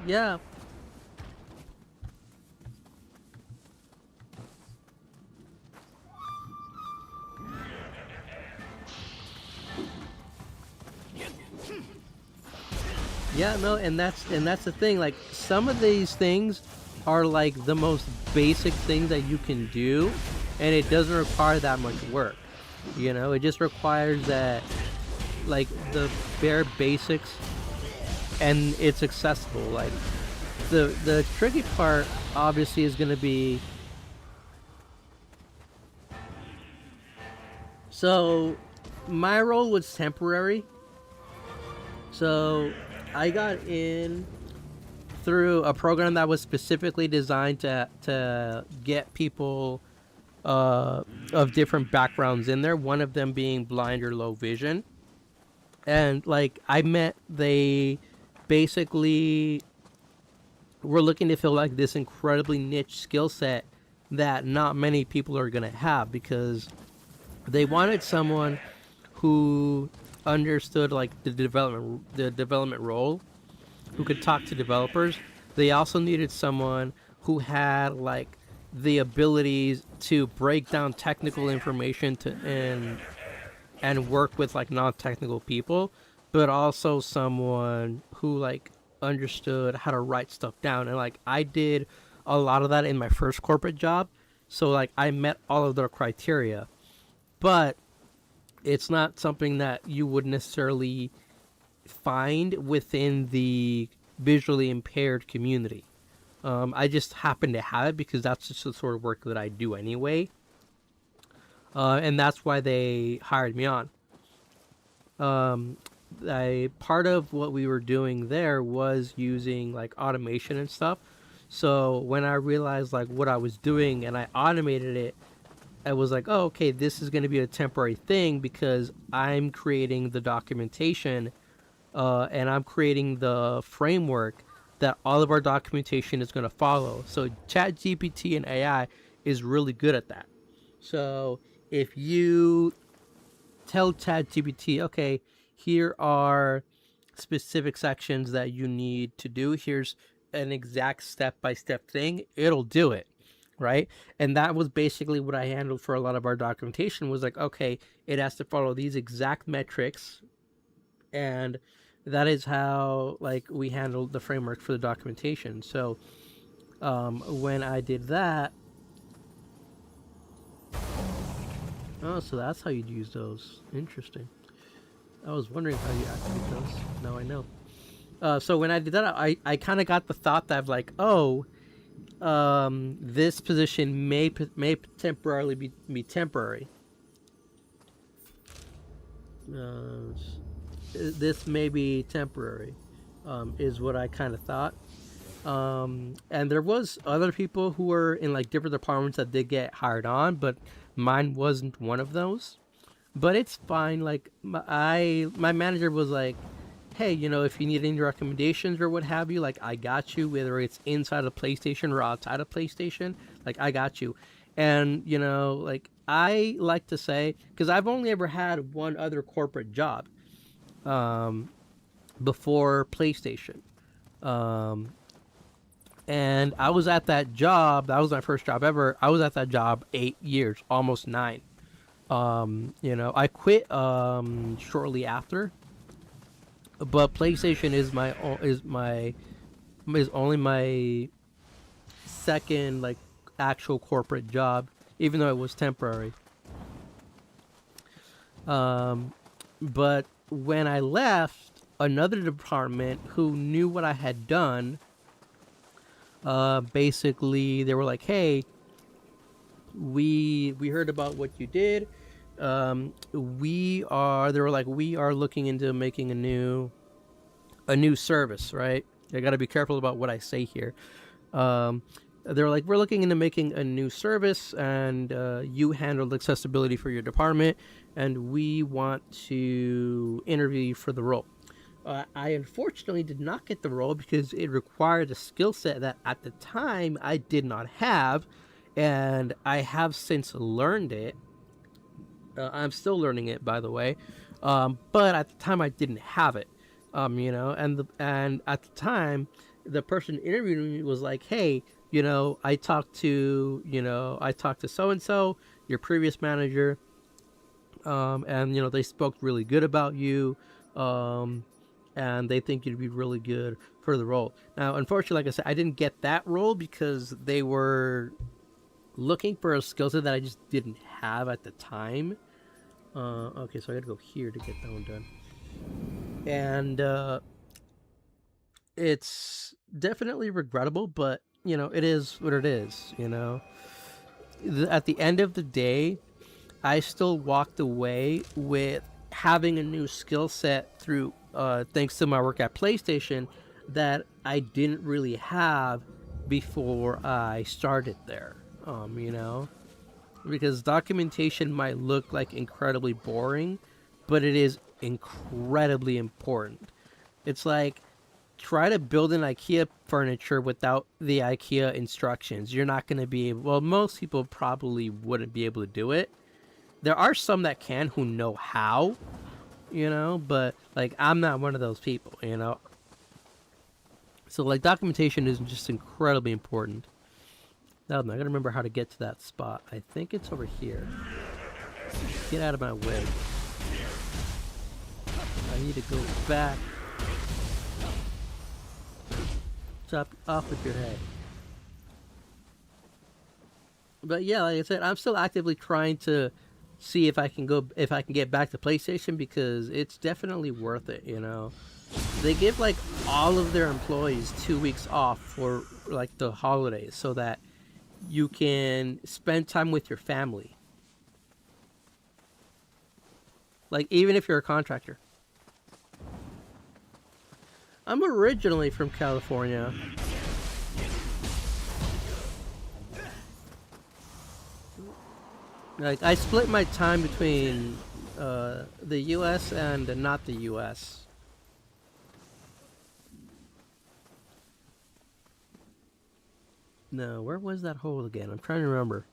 Yeah. Yeah, no, and that's the thing. Like, some of these things are like the most basic things that you can do, and it doesn't require that much work. You know, it just requires that, like, the bare basics, and it's accessible. Like, the tricky part obviously is going to be, so my role was temporary. So I got in through a program that was specifically designed to get people of different backgrounds in there, one of them being blind or low vision. And like, they basically we're looking to fill like this incredibly niche skill set that not many people are gonna have, because they wanted someone who understood like the development role, who could talk to developers. They also needed someone who had like the abilities to break down technical information to and work with like non-technical people, but also someone who like understood how to write stuff down. And like I did a lot of that in my first corporate job, so like I met all of their criteria. But it's not something that you would necessarily find within the visually impaired community. I just happen to have it because that's just the sort of work that I do anyway, and that's why they hired me on. Part of what we were doing there was using like automation and stuff. So when I realized like what I was doing and I automated it, I was like, oh, okay, this is going to be a temporary thing because I'm creating the documentation, and I'm creating the framework that all of our documentation is going to follow. So ChatGPT and AI is really good at that. So if you tell ChatGPT, okay, here are specific sections that you need to do, here's an exact step-by-step thing, it'll do it, right? And that was basically what I handled for a lot of our documentation, was like, okay, it has to follow these exact metrics, and that is how like we handled the framework for the documentation. So when I did that, oh, so that's how you'd use those. Interesting. I was wondering how you activate those. Now I know. So when I did that, I kind of got the thought that like, oh, this position may temporarily be temporary. This may be temporary, is what I kind of thought. And there was other people who were in like different departments that did get hired on, but mine wasn't one of those. But it's fine. Like my manager was like, hey, if you need any recommendations or what have you, like I got you, whether it's inside of PlayStation or outside of PlayStation, like I got you. And like I like to say, because I've only ever had one other corporate job before PlayStation. Um, and I was at that job. That was my first job ever. I was at that job 8 years, almost 9. I quit shortly after. But PlayStation is only my second like actual corporate job, even though it was temporary. But when I left, another department who knew what I had done, basically they were like, "Hey, we heard about what you did. They were like, we are looking into making a new service, right? I got to be careful about what I say here. They're like, we're looking into making a new service, and you handled accessibility for your department, and we want to interview you for the role." I unfortunately did not get the role because it required a skill set that at the time I did not have, and I have since learned it. I'm still learning it, by the way, but at the time I didn't have it. And at the time, the person interviewing me was like, "Hey, I talked to so and so, your previous manager, and they spoke really good about you, and they think you'd be really good for the role." Now, unfortunately, like I said, I didn't get that role because they were looking for a skill set that I just didn't have at the time. Okay, so I gotta go here to get that one done. And it's definitely regrettable, but it is what it is. At the end of the day, I still walked away with having a new skill set through thanks to my work at PlayStation that I didn't really have before I started there. Because documentation might look like incredibly boring, but it is incredibly important. It's like try to build an IKEA furniture without the IKEA instructions. You're not going to be able, well, most people probably wouldn't be able to do it. There are some that can who know how, you know, but like I'm not one of those people, you know. So like documentation is just incredibly important. Now I gotta remember how to get to that spot. I think it's over here. Get out of my way. I need to go back. Chop off with your head. But yeah, like I said, I'm still actively trying to see if I can get back to PlayStation because it's definitely worth it, you know. They give like all of their employees 2 weeks off for like the holidays so that you can spend time with your family. Like even if you're a contractor. I'm originally from California. Like I split my time between the U.S. and not the U.S. No, where was that hole again? I'm trying to remember.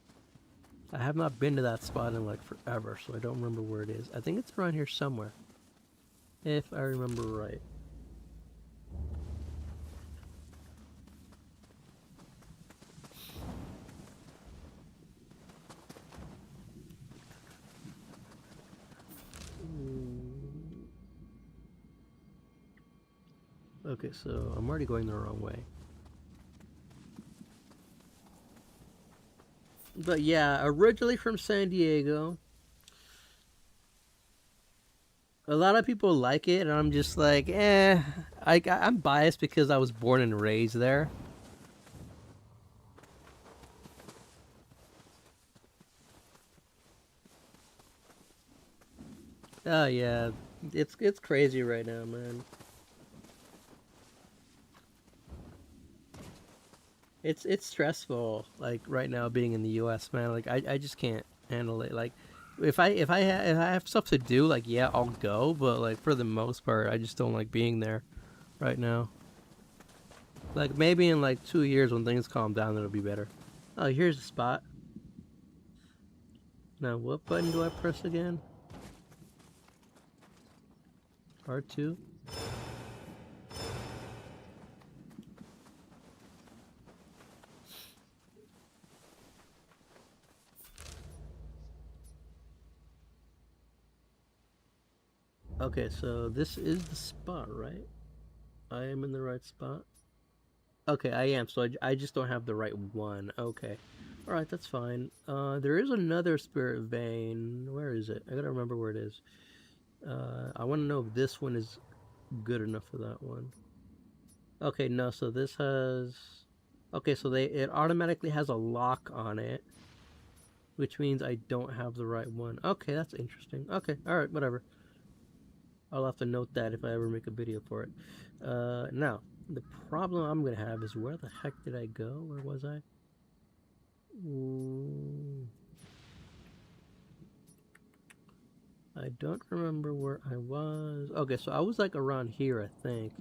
I have not been to that spot in like forever, so I don't remember where it is. I think it's around here somewhere, if I remember right. Okay, so I'm already going the wrong way. But yeah, originally from San Diego. A lot of people like it, and I'm just like, eh. I'm biased because I was born and raised there. Oh yeah, it's crazy right now, man. It's stressful, like right now being in the U.S., man. Like I just can't handle it. Like if I have stuff to do, like yeah, I'll go. But like for the most part, I just don't like being there right now. Like maybe in like 2 years when things calm down, it'll be better. Oh, here's the spot. Now what button do I press again? R2. Okay, so this is the spot, right? I am in the right spot. Okay, I am. So I just don't have the right one. Okay. All right, that's fine. There is another spirit vein. Where is it? I gotta remember where it is. I want to know if this one is good enough for that one. Okay, no. So this has. Okay, so it automatically has a lock on it, which means I don't have the right one. Okay, that's interesting. Okay, all right, whatever. I'll have to note that if I ever make a video for it. Now, the problem I'm going to have is where the heck did I go? Where was I? I don't remember where I was. Okay, so I was like around here, I think.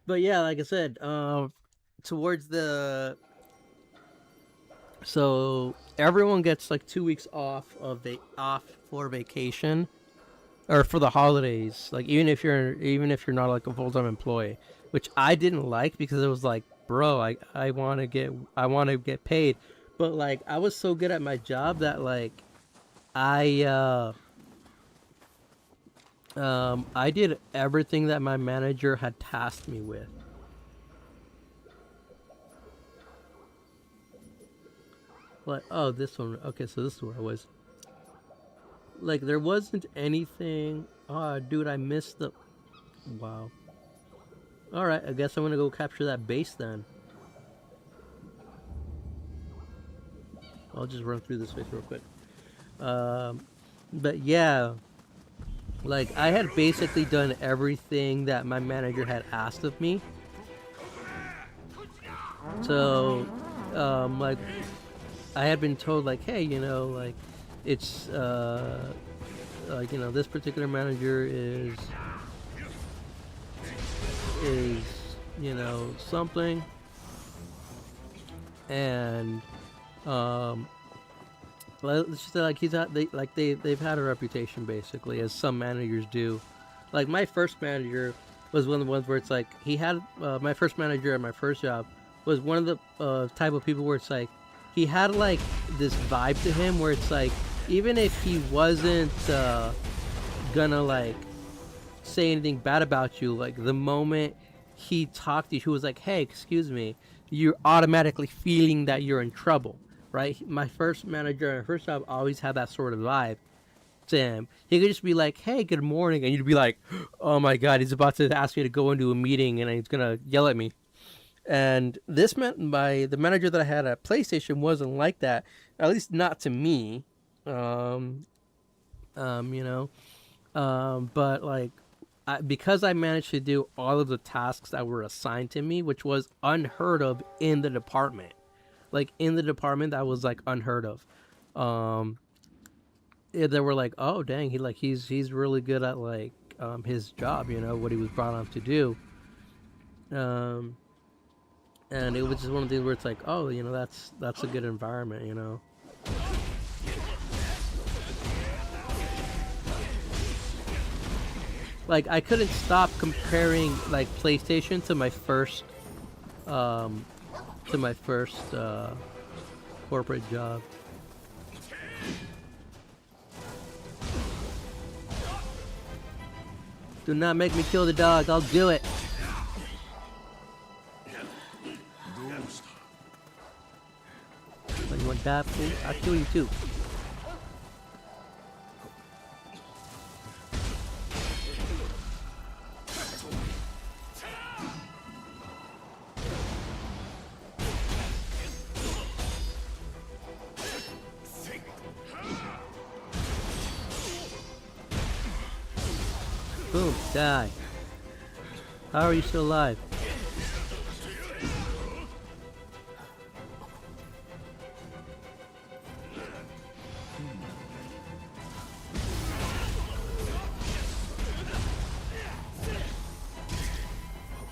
But yeah, like I said, towards the so everyone gets like 2 weeks off for vacation or for the holidays. Like even if you're not like a full time employee, which I didn't like because it was like, bro, I want to get paid, but like I was so good at my job that like I I did everything that my manager had tasked me with. Like, oh, this one. Okay, so this is where I was. Like, there wasn't anything. Oh, dude, I missed the. Wow. Alright, I guess I'm gonna go capture that base then. I'll just run through this place real quick. But yeah. Like, I had basically done everything that my manager had asked of me. So, like, I had been told, like, hey, you know, like, it's like, you know, this particular manager is you know, something, and let's just say, like, they've had a reputation, basically, as some managers do. Like, my first manager was one of the ones where it's like he had my first manager at my first job was one of the type of people where it's like he had like this vibe to him where it's like, even if he wasn't gonna like say anything bad about you, like the moment he talked to you, he was like, "Hey, excuse me," you're automatically feeling that you're in trouble, right? My first manager and first job always had that sort of vibe to him. He could just be like, "Hey, good morning," and you'd be like, "Oh my god, he's about to ask me to go into a meeting and he's gonna yell at me." And this meant the manager that I had at PlayStation wasn't like that, at least not to me. Um, you know, but like, because I managed to do all of the tasks that were assigned to me, which was unheard of in the department. Like, in the department, that was like unheard of. Um, they were like, "Oh, dang, he's really good at like his job, you know, what he was brought on to do." Um, and it was just one of these where it's like, "Oh, you know, that's a good environment, you know." Like, I couldn't stop comparing like PlayStation um, to my first corporate job. Do not make me kill the dog. I'll do it. Like, you want that, fool? I'll kill you too. Boom, die. How are you still alive?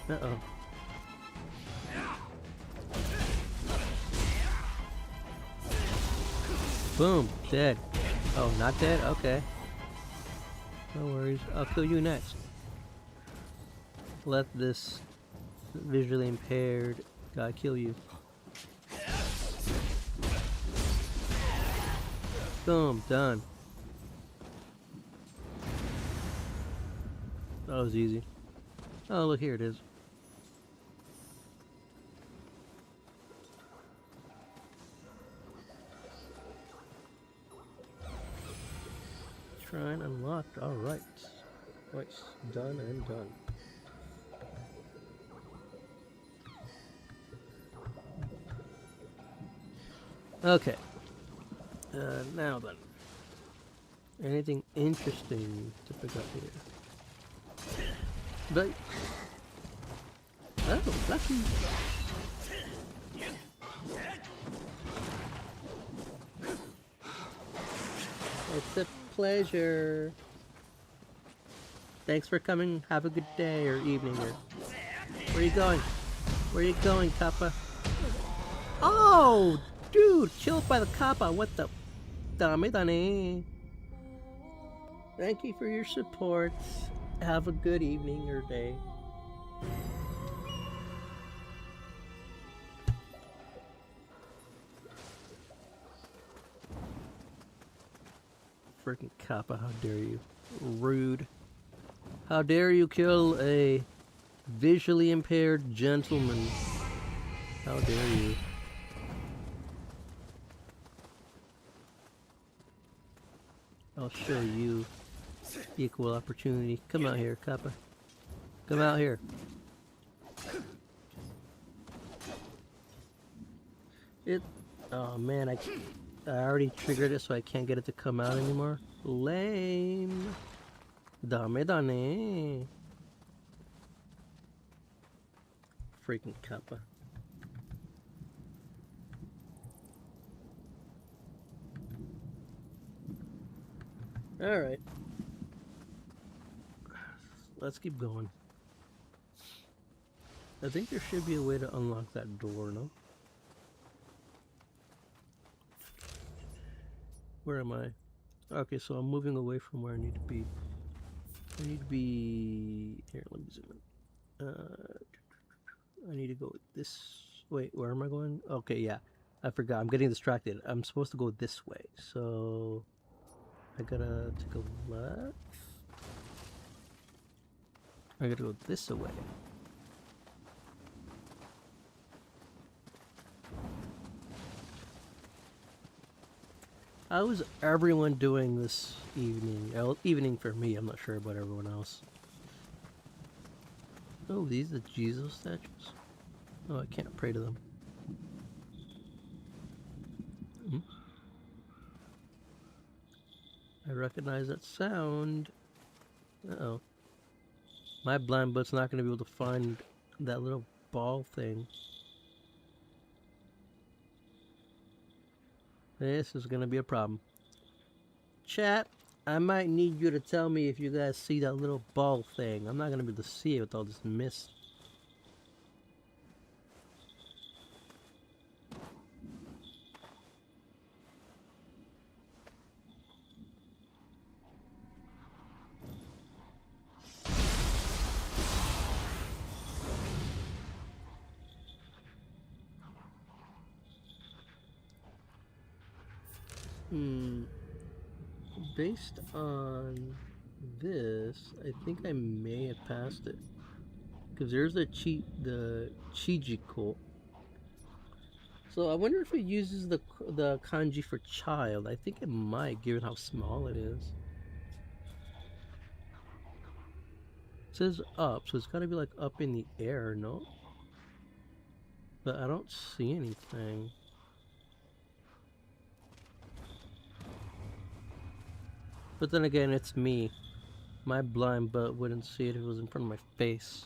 Uh-oh. Boom, dead. Oh, not dead? Okay. No worries. I'll kill you next. Let this visually impaired guy kill you. Boom, done. That was easy. Oh, look, here it is. Shrine unlocked. Alright. Twice. Done and done. Okay. Now then. Anything interesting to pick up here? But... oh, lucky. It's a pleasure. Thanks for coming. Have a good day or evening. Or where are you going? Where are you going, Kappa? Oh, dude, chill by the Kappa. What the? Dame dane. Thank you for your support. Have a good evening or day. Freaking Kappa, how dare you? Rude. How dare you kill a visually impaired gentleman? How dare you? I'll show you equal opportunity. Come out here, Kappa. Come out here. Oh man, I already triggered it, so I can't get it to come out anymore. Lame. Dame dane. Freaking Kappa. Alright. Let's keep going. I think there should be a way to unlock that door, no? Where am I? Okay, so I'm moving away from where I need to be. I need to be... Here, let me zoom in. I need to go this... Wait, where am I going? Okay, yeah. I forgot. I'm getting distracted. I'm supposed to go this way. So... I gotta take a left. I gotta go this way. How's everyone doing this evening? Well, evening for me. I'm not sure about everyone else. Oh, these are Jesus statues? Oh, I can't pray to them. Hmm? I recognize that sound. Uh-oh. My blind butt's not going to be able to find that little ball thing. This is going to be a problem. Chat, I might need you to tell me if you guys see that little ball thing. I'm not going to be able to see it with all this mist. Based on this, I think I may have passed it. Because there's the Chijiko. So I wonder if it uses the kanji for child. I think it might, given how small it is. It says up, so it's gotta be like up in the air, no? But I don't see anything. But then again, it's me. My blind butt wouldn't see it if it was in front of my face.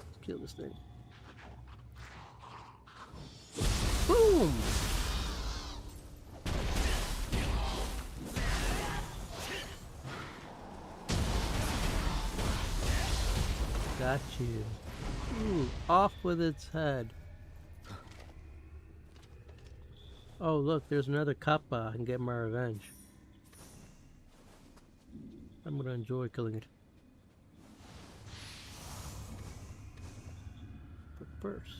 Let's kill this thing. Boom! Got you. Ooh, off with its head. Oh, look, there's another kappa. I can get my revenge. I'm gonna enjoy killing it. But first...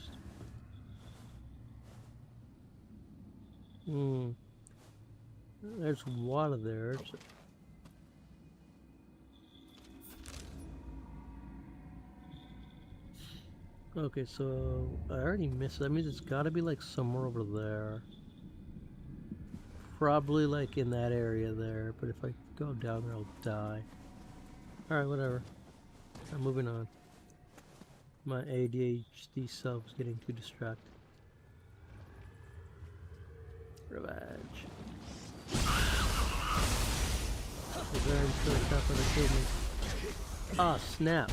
There's water there. Okay, so I already missed it. That means it's gotta be like somewhere over there. Probably like in that area there, but if I go down there I'll die. Alright, whatever. I'm moving on. My ADHD self is getting too distracted. Revenge. Revenge for the top of the kidney. Ah, snap.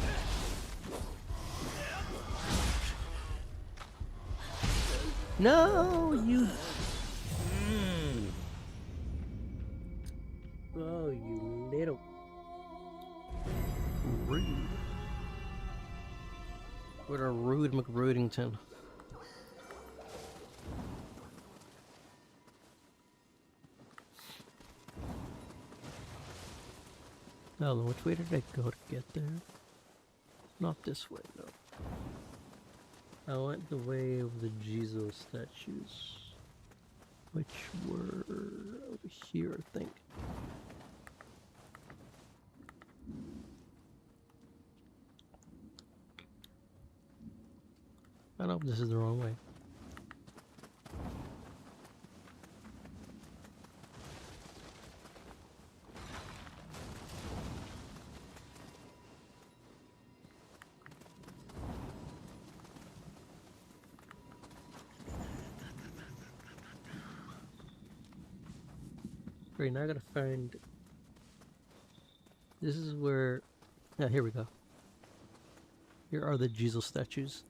No, you... Oh, you little... Rude. What a rude McRudington. Oh, which way did I go to get there? Not this way, no. I went the way of the Jesus statues, which were over here, I think. I don't know if this is the wrong way. Great, now I gotta find... This is where... Yeah, here we go. Here are the Jesus statues.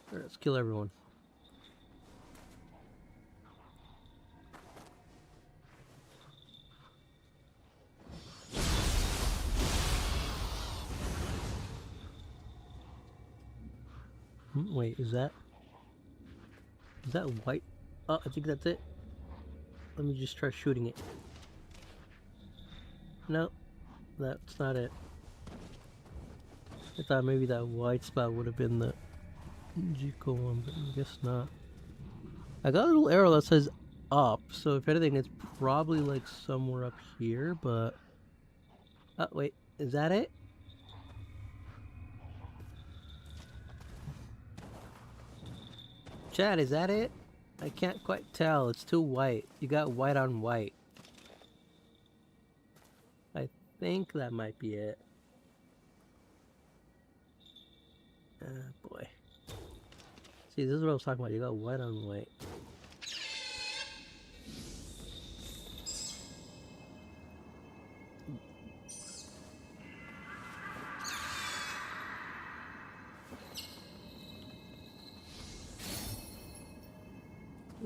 Alright, let's kill everyone. Wait, is that white? Oh, I think that's it. Let me just try shooting it. No, that's not it. I thought maybe that white spot would have been the Jiko one, but I guess not. I got a little arrow that says up, so if anything, it's probably like somewhere up here, but... Oh, wait, is that it? Chad, is that it? I can't quite tell. It's too white. You got white on white. I think that might be it. Boy. See, this is what I was talking about. You got white on white.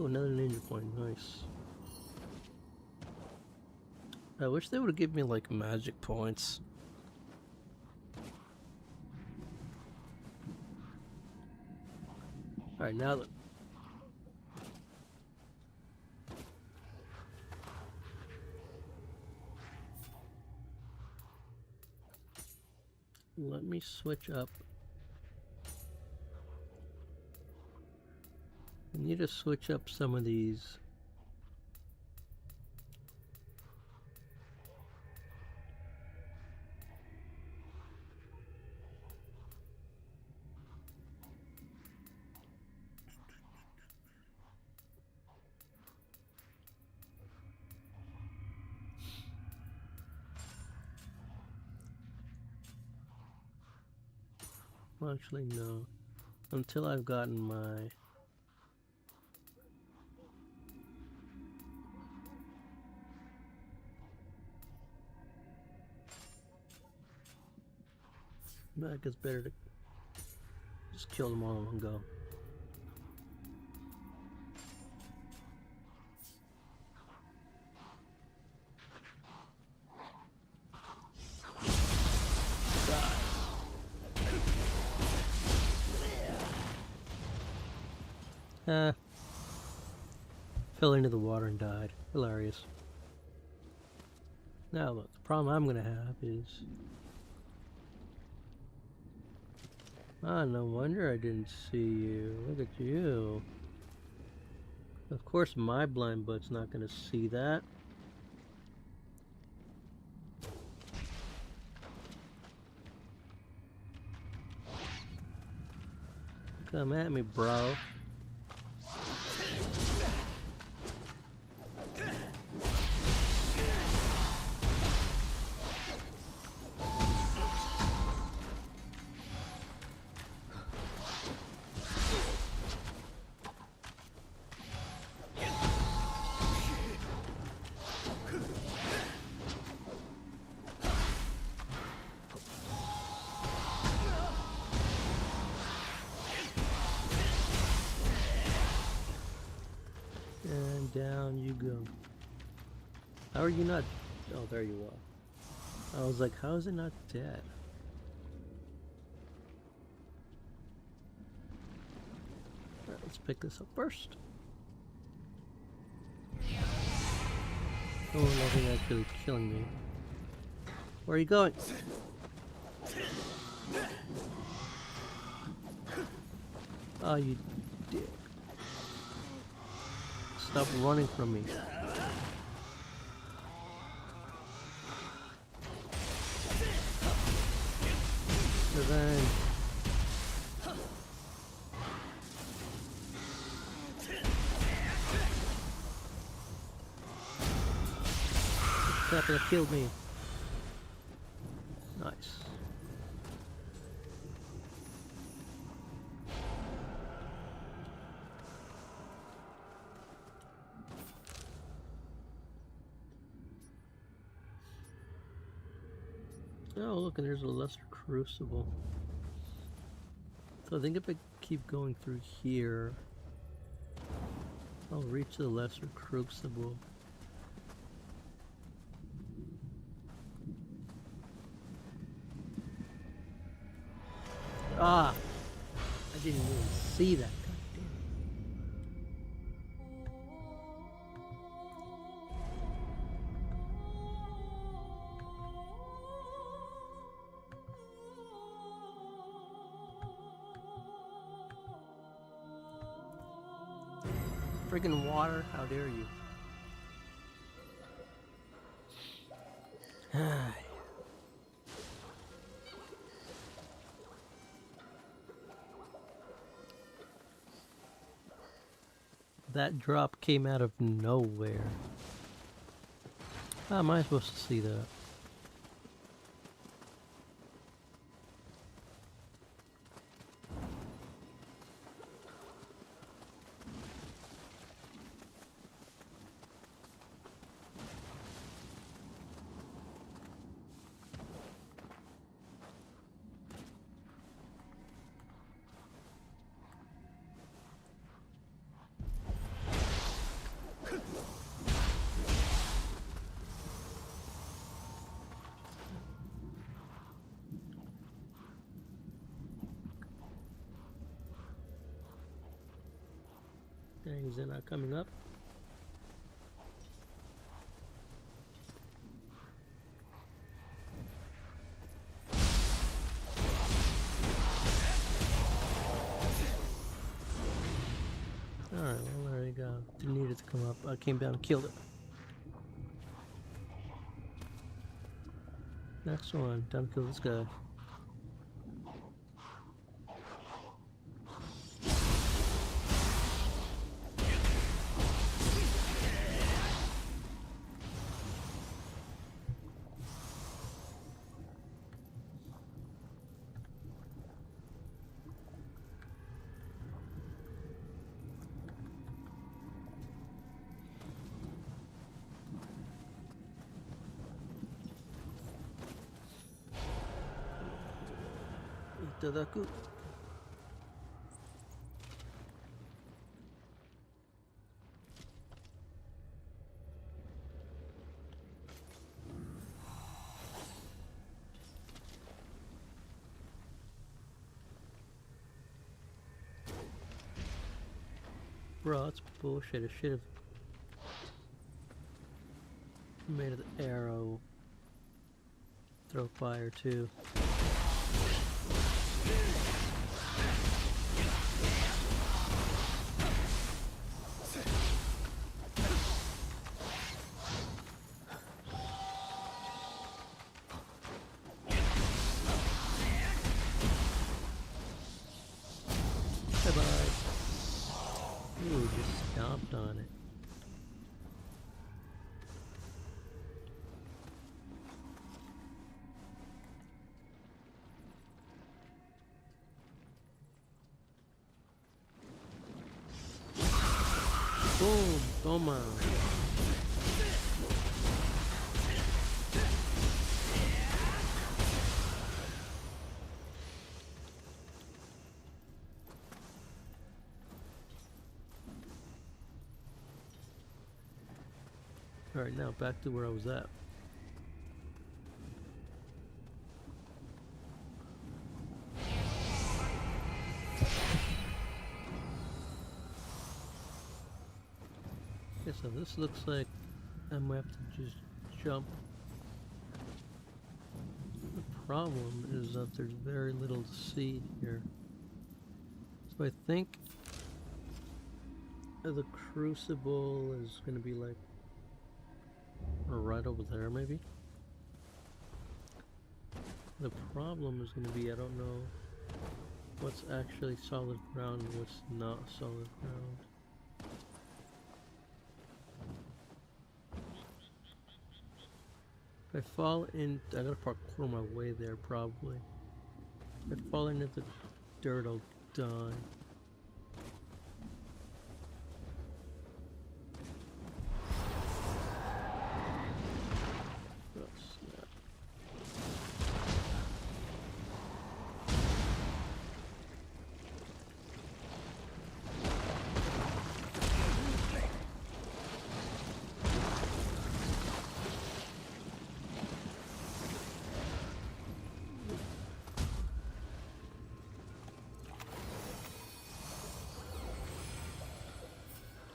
Oh, another ninja point. Nice. I wish they would have given me like magic points. Alright, now that... Let me switch up. I need to switch up some of these. Well, actually, no. Until I've gotten my... I guess better to just kill them all in one go. Fell into the water and died. Hilarious. Now look, the problem I'm gonna have is... Ah, no wonder I didn't see you. Look at you. Of course my blind butt's not gonna see that. Come at me, bro. And down you go. How are you not... Oh, there you are. I was like, how is it not dead? Alright, let's pick this up first. Oh, nothing actually killing me. Where are you going? Oh, you dick. Stop running from me. Revenge. That killed me. Nice. Oh, look, and there's a lesser crucible. So I think if I keep going through here, I'll reach the lesser crucible. Ah! I didn't even see that. Friggin' water, how dare you? That drop came out of nowhere. How am I supposed to see that? Dang, is it not coming up? Alright, well there you go. Didn't need it to come up. I came down and killed it. Next one, time to kill this guy. Itadaku. Bro, that's bullshit. I should have made an arrow throw fire too. Bye-bye. Ooh, just stomped on it. Boom! Toma! Alright, now back to where I was at. Okay, so this looks like I'm gonna have to just jump. The problem is that there's very little to see here. So I think the crucible is gonna be like right over there maybe. The problem is gonna be I don't know what's actually solid ground and what's not solid ground. If I fall in, I gotta parkour my way there probably. If I fall into the dirt, I'll die. Oh, snap.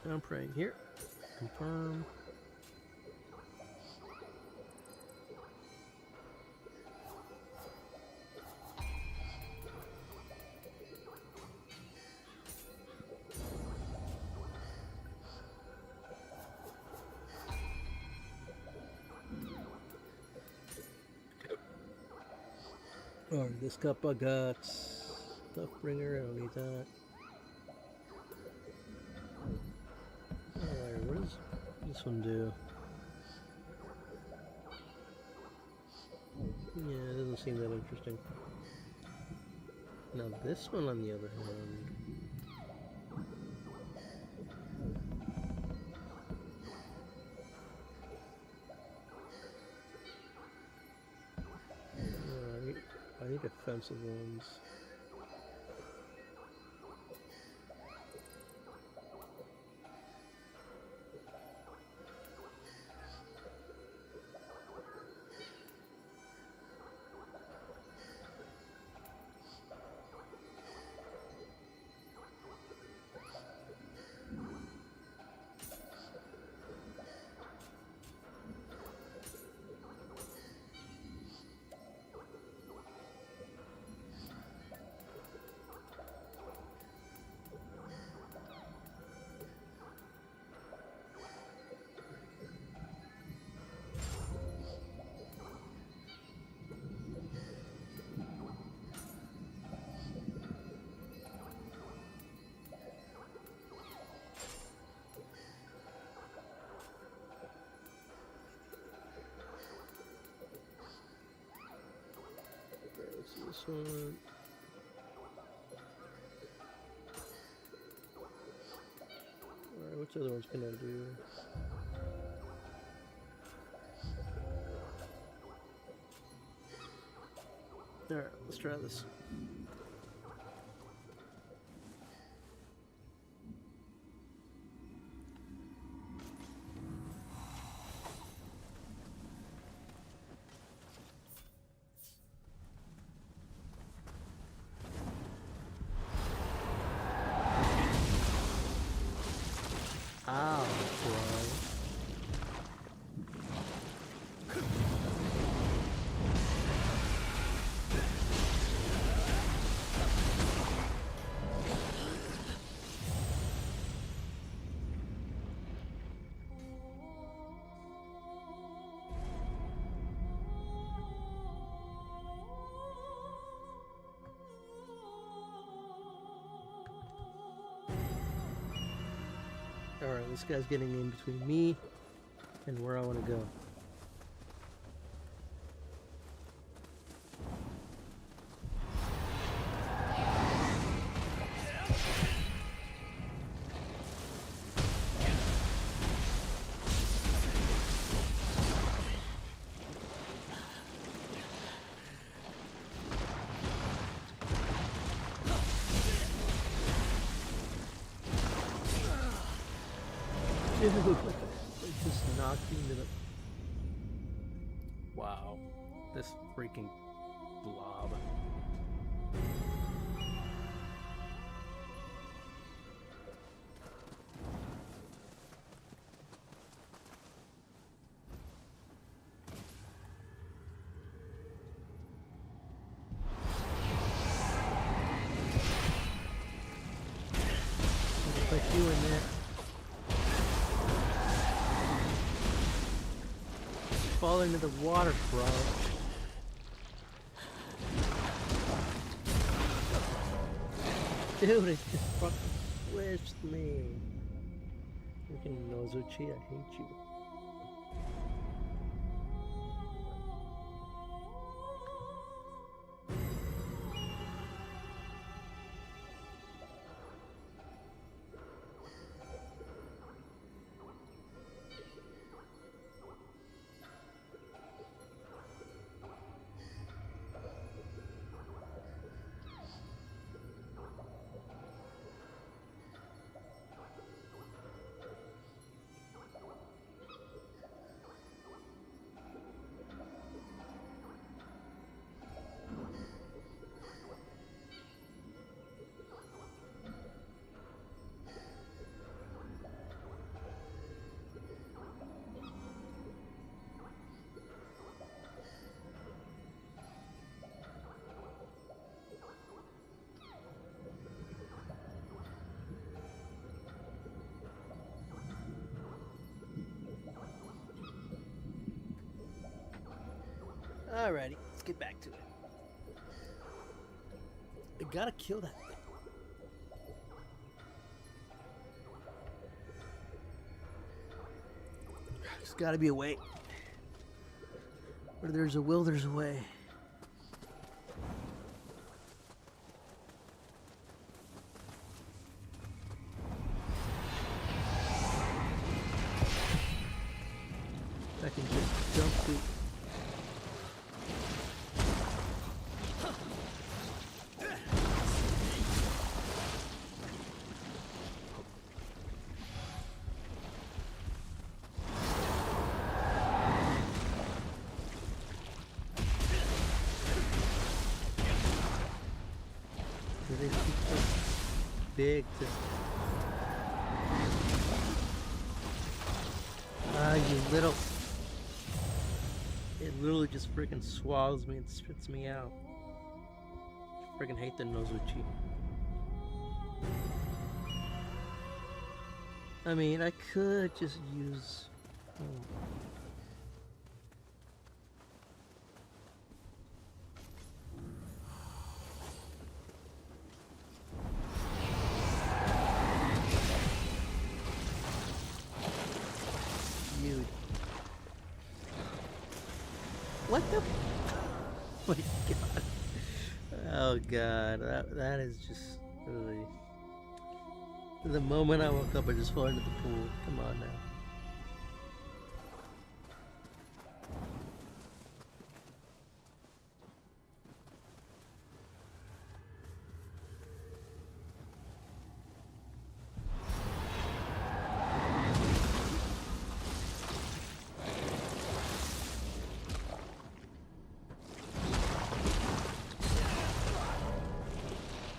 I'm praying here. Confirm. Oh, this cup I got. Stuff bringer, I don't need that. Alright, what does this one do? Yeah, it doesn't seem that interesting. Now this one, on the other hand, I need offensive ones. This one. Alright, which other ones can I do? Alright, let's try this. Ow, bro. Alright, this guy's getting in between me and where I want to go. Dude, it just knocked me into the... Wow. This freaking blob. Put you in there. Fall into the water, bro. Dude, it just fucking squished me. Freaking Nozuchi, I hate you. Alrighty, let's get back to it. I gotta kill that thing. There's gotta be a way. Where there's a will, there's a way. I can just jump through. They keep so big to... you little... It literally just freaking swallows me and spits me out. Freaking hate the Nozuchi. I mean, I could just use... You. What the? Oh my god. Oh god. That is just really... The moment I woke up, I just fell into the pool. Come on now.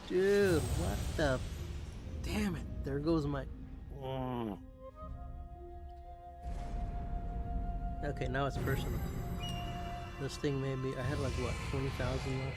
Dude, what the... Damn it. There goes my... Okay, now it's personal. This thing made me... I had like, what, 20,000 left?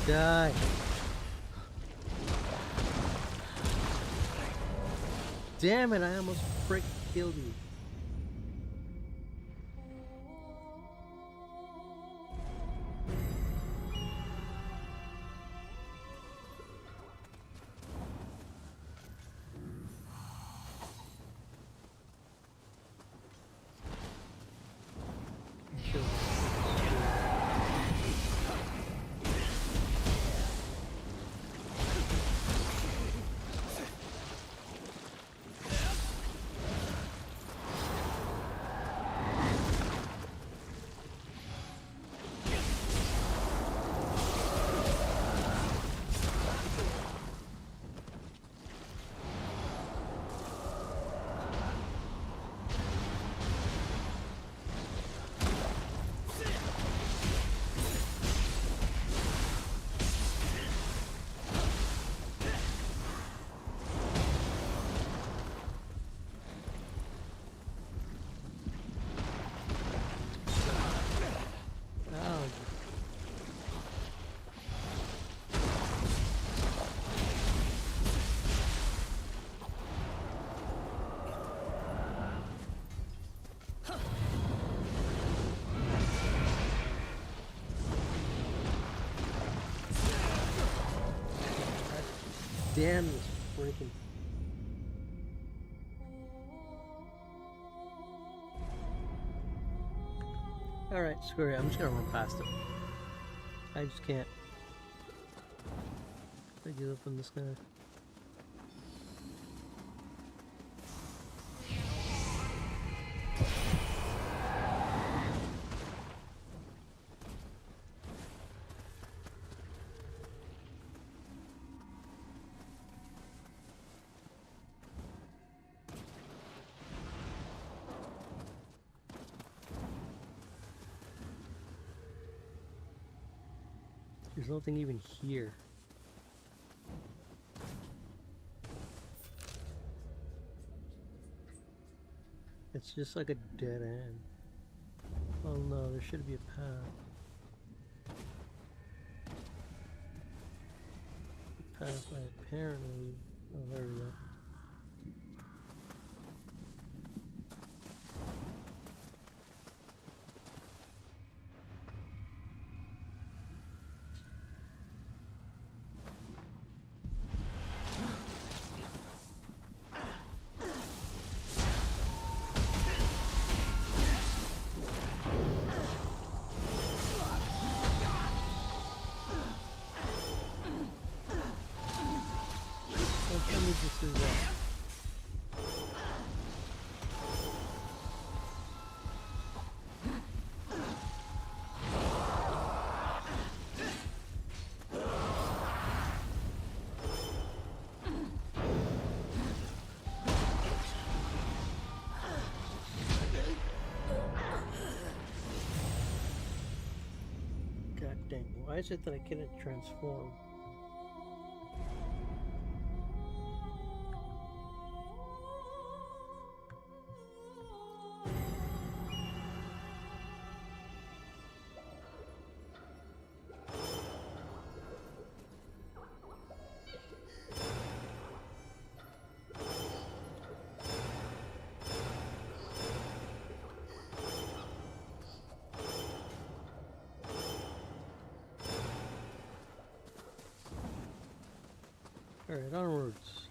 Die. Damn it, I almost frick killed you. Damn this freaking. Alright, screw it. I'm just gonna run past it. I just can't. I give up on this guy. There's nothing even here. It's just like a dead end. Oh no, there should be a path. The path I apparently... Oh, there we go. Tell me this is God dang, why is it that I couldn't transform? Alright, onwards.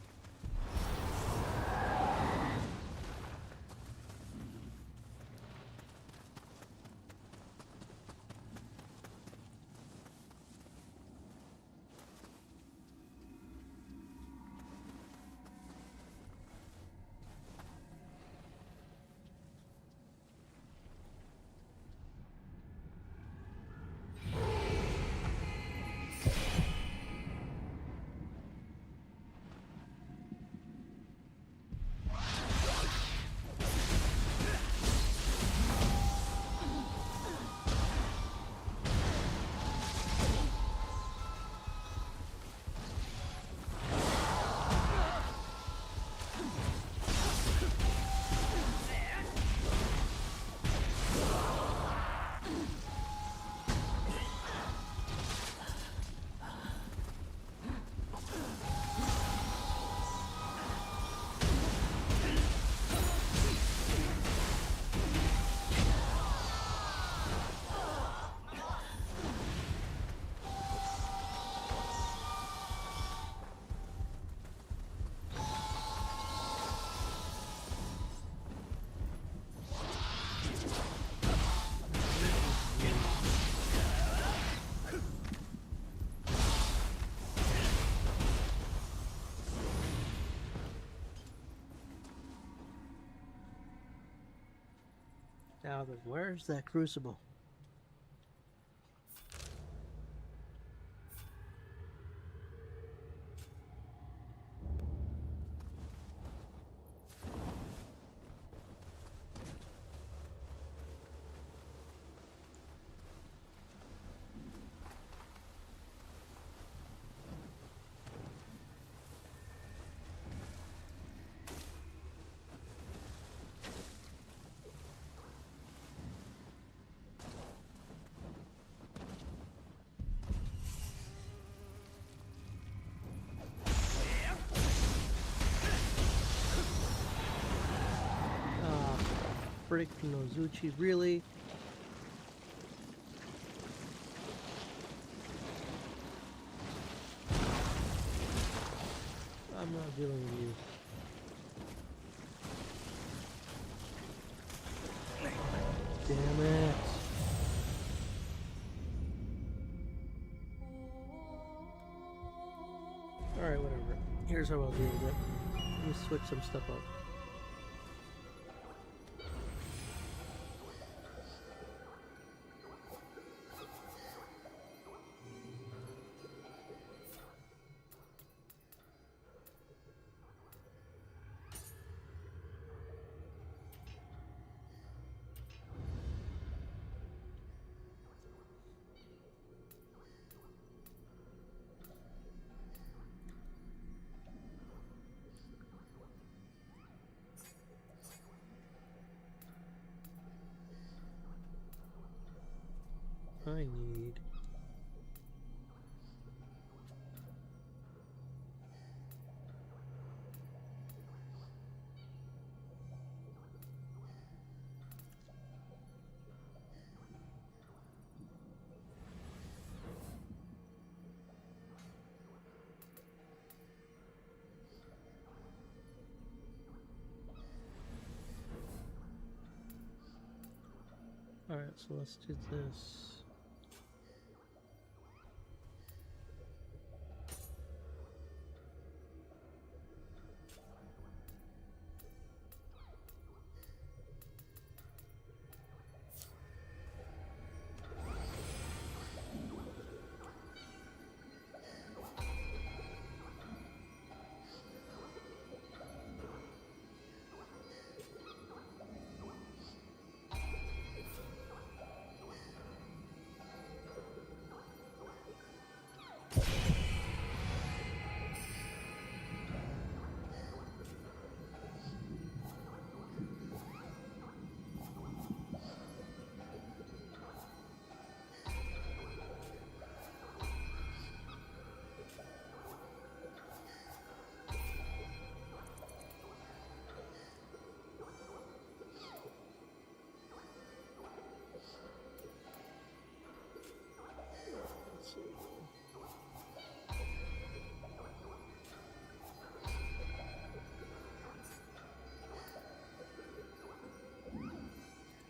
Now then, where's that crucible? Frick, Nozuchi, really? dealing with you. Damn it. Alright, whatever. Here's how I'll deal with it. Let me switch some stuff up. I need Alright, so let's do this.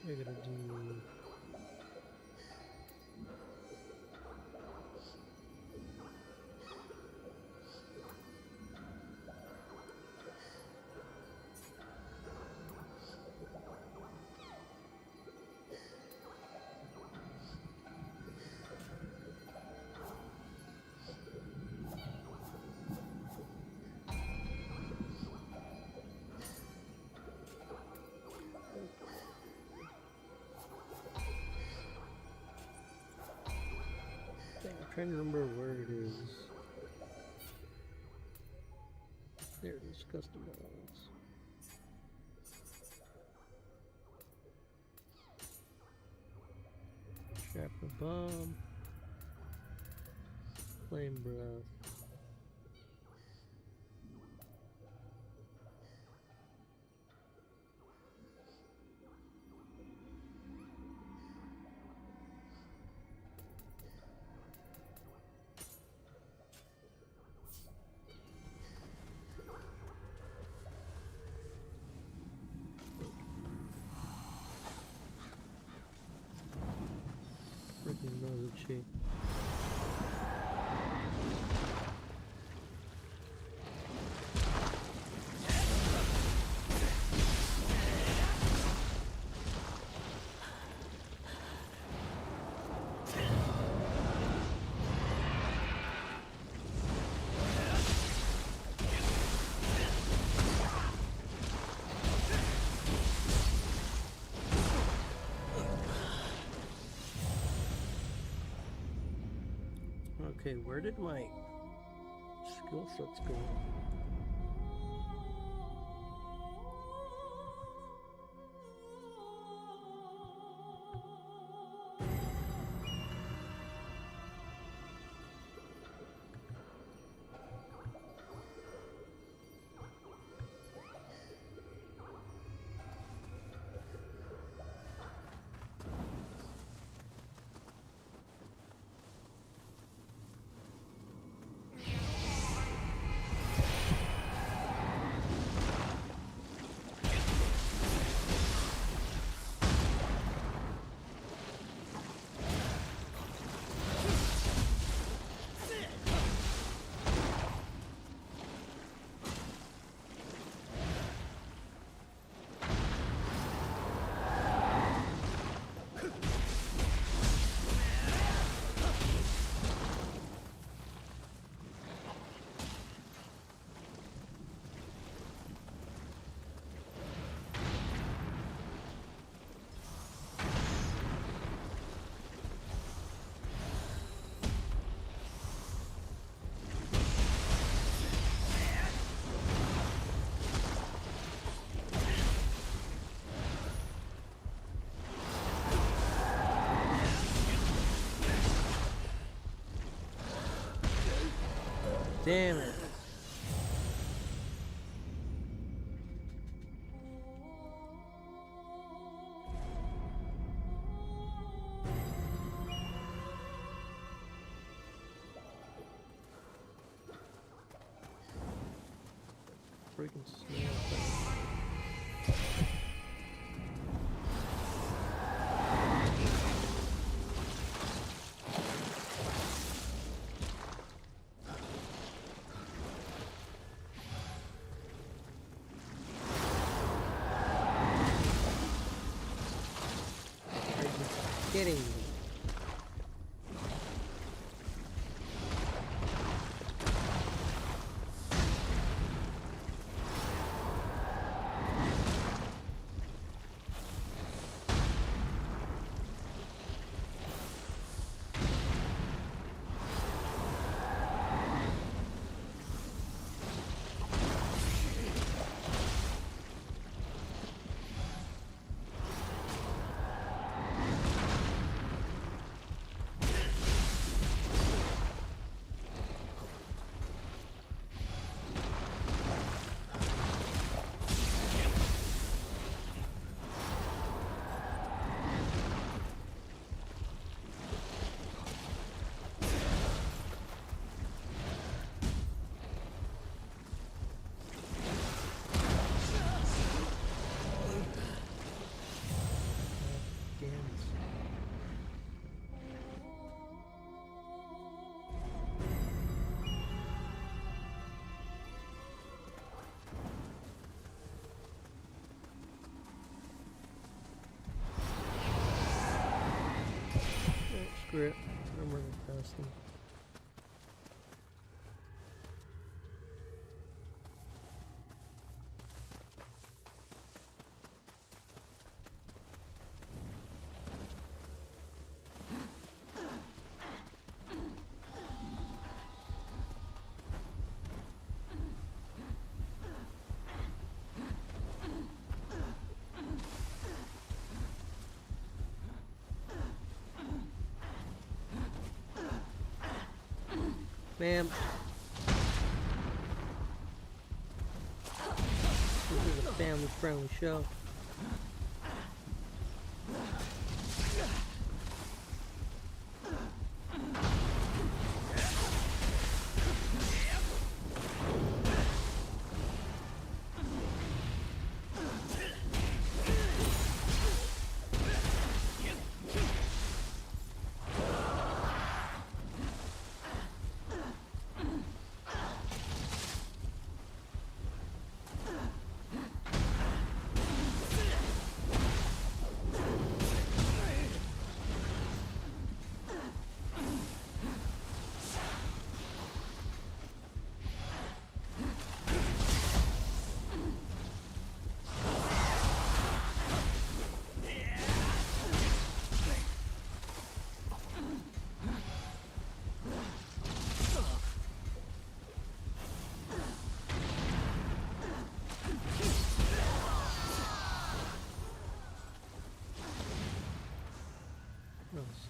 We're gonna do I'm trying to remember where it is. There it is, customize. Trap the bomb. Flame breath. Freaking nose cheek. Okay, where did my skill sets go? Damn it. Freaking snail thing. Are you kidding me? Damn it. Oh, screw it. I'm running past them. Ma'am. This is a family-friendly show. Nice.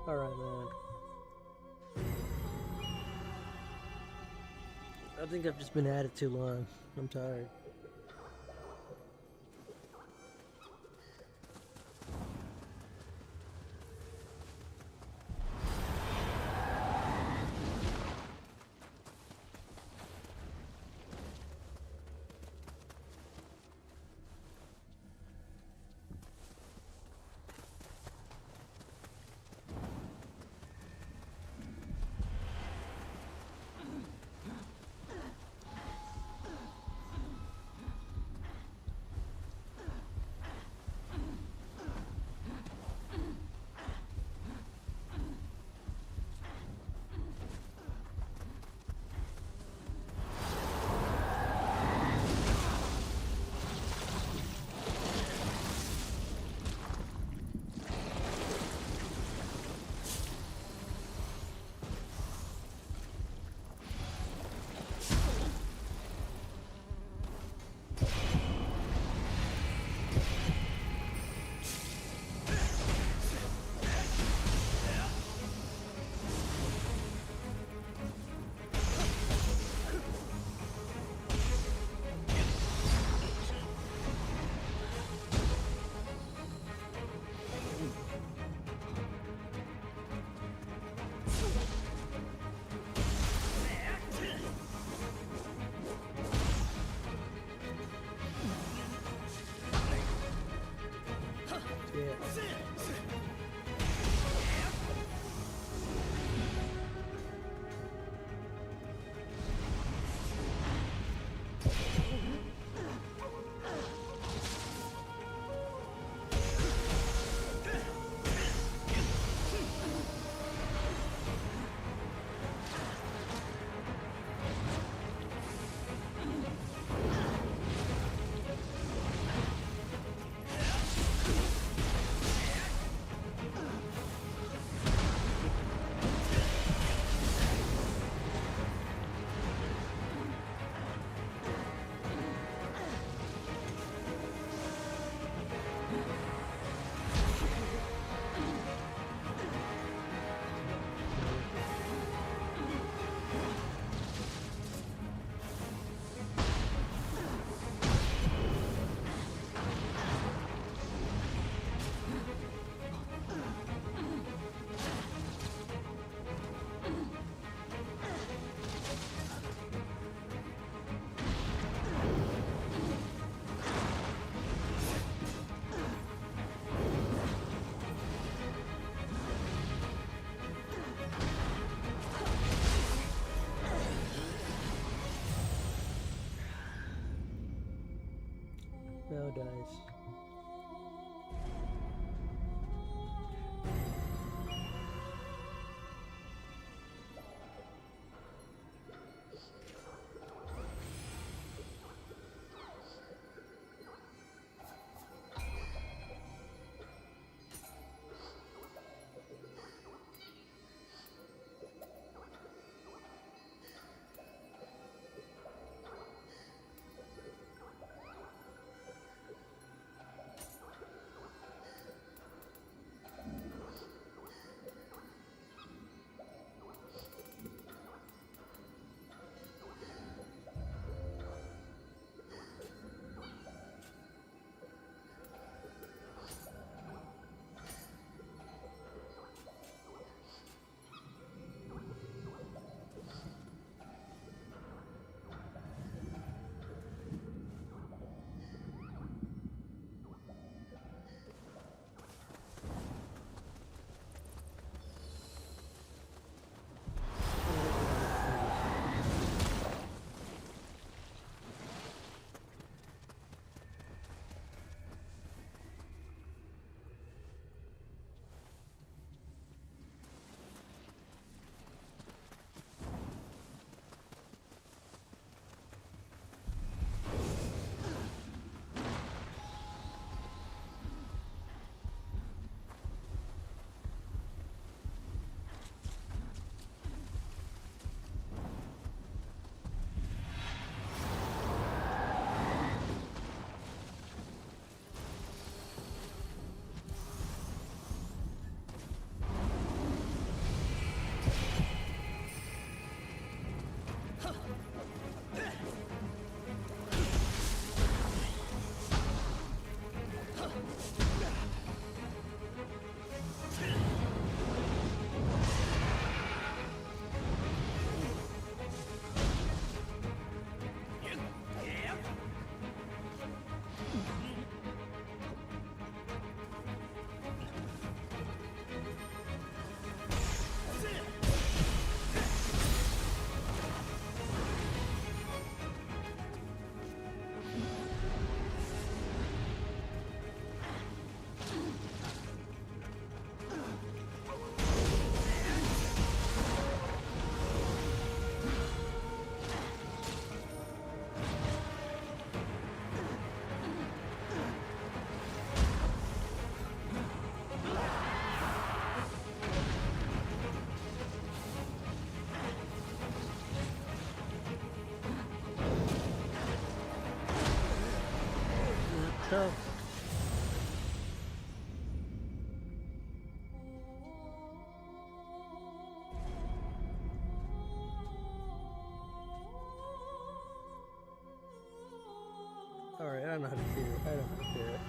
Alright, man. I think I've just been at it too long. I'm tired. Now dies. tough. Alright, I know how to do it. I know how to do it.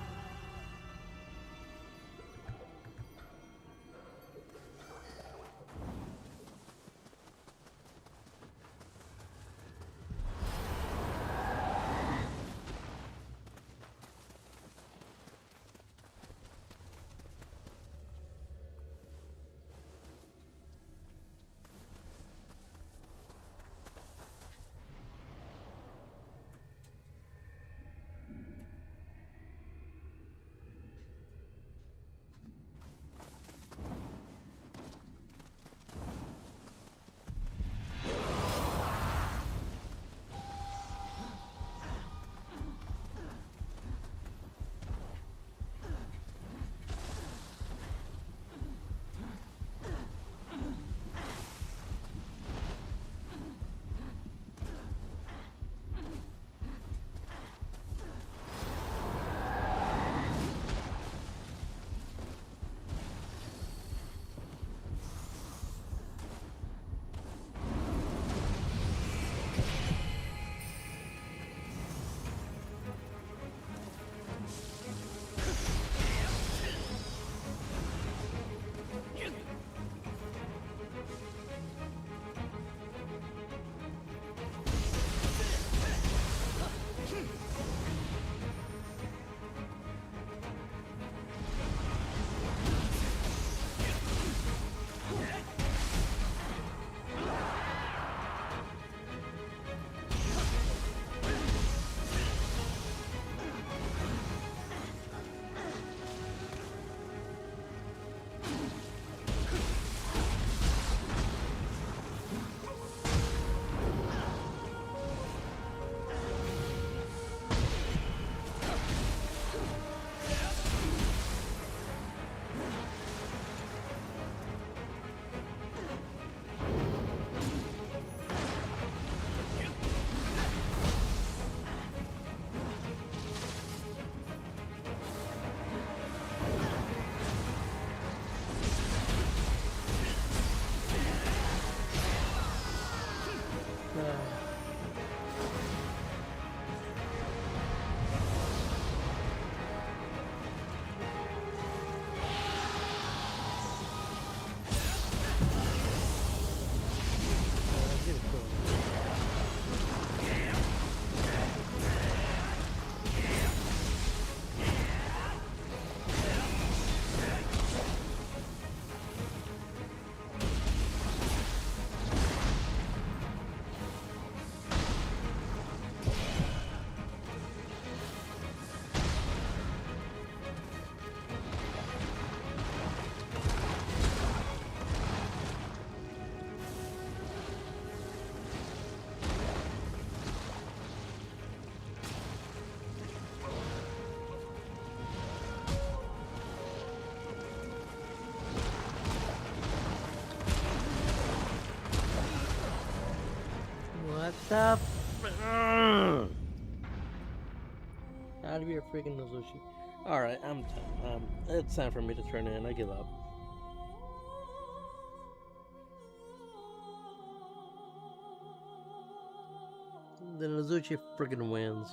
What the Out of your freaking Nozushi. Alright, I'm done. It's time for me to turn in. I give up. The Nozuchi freaking wins.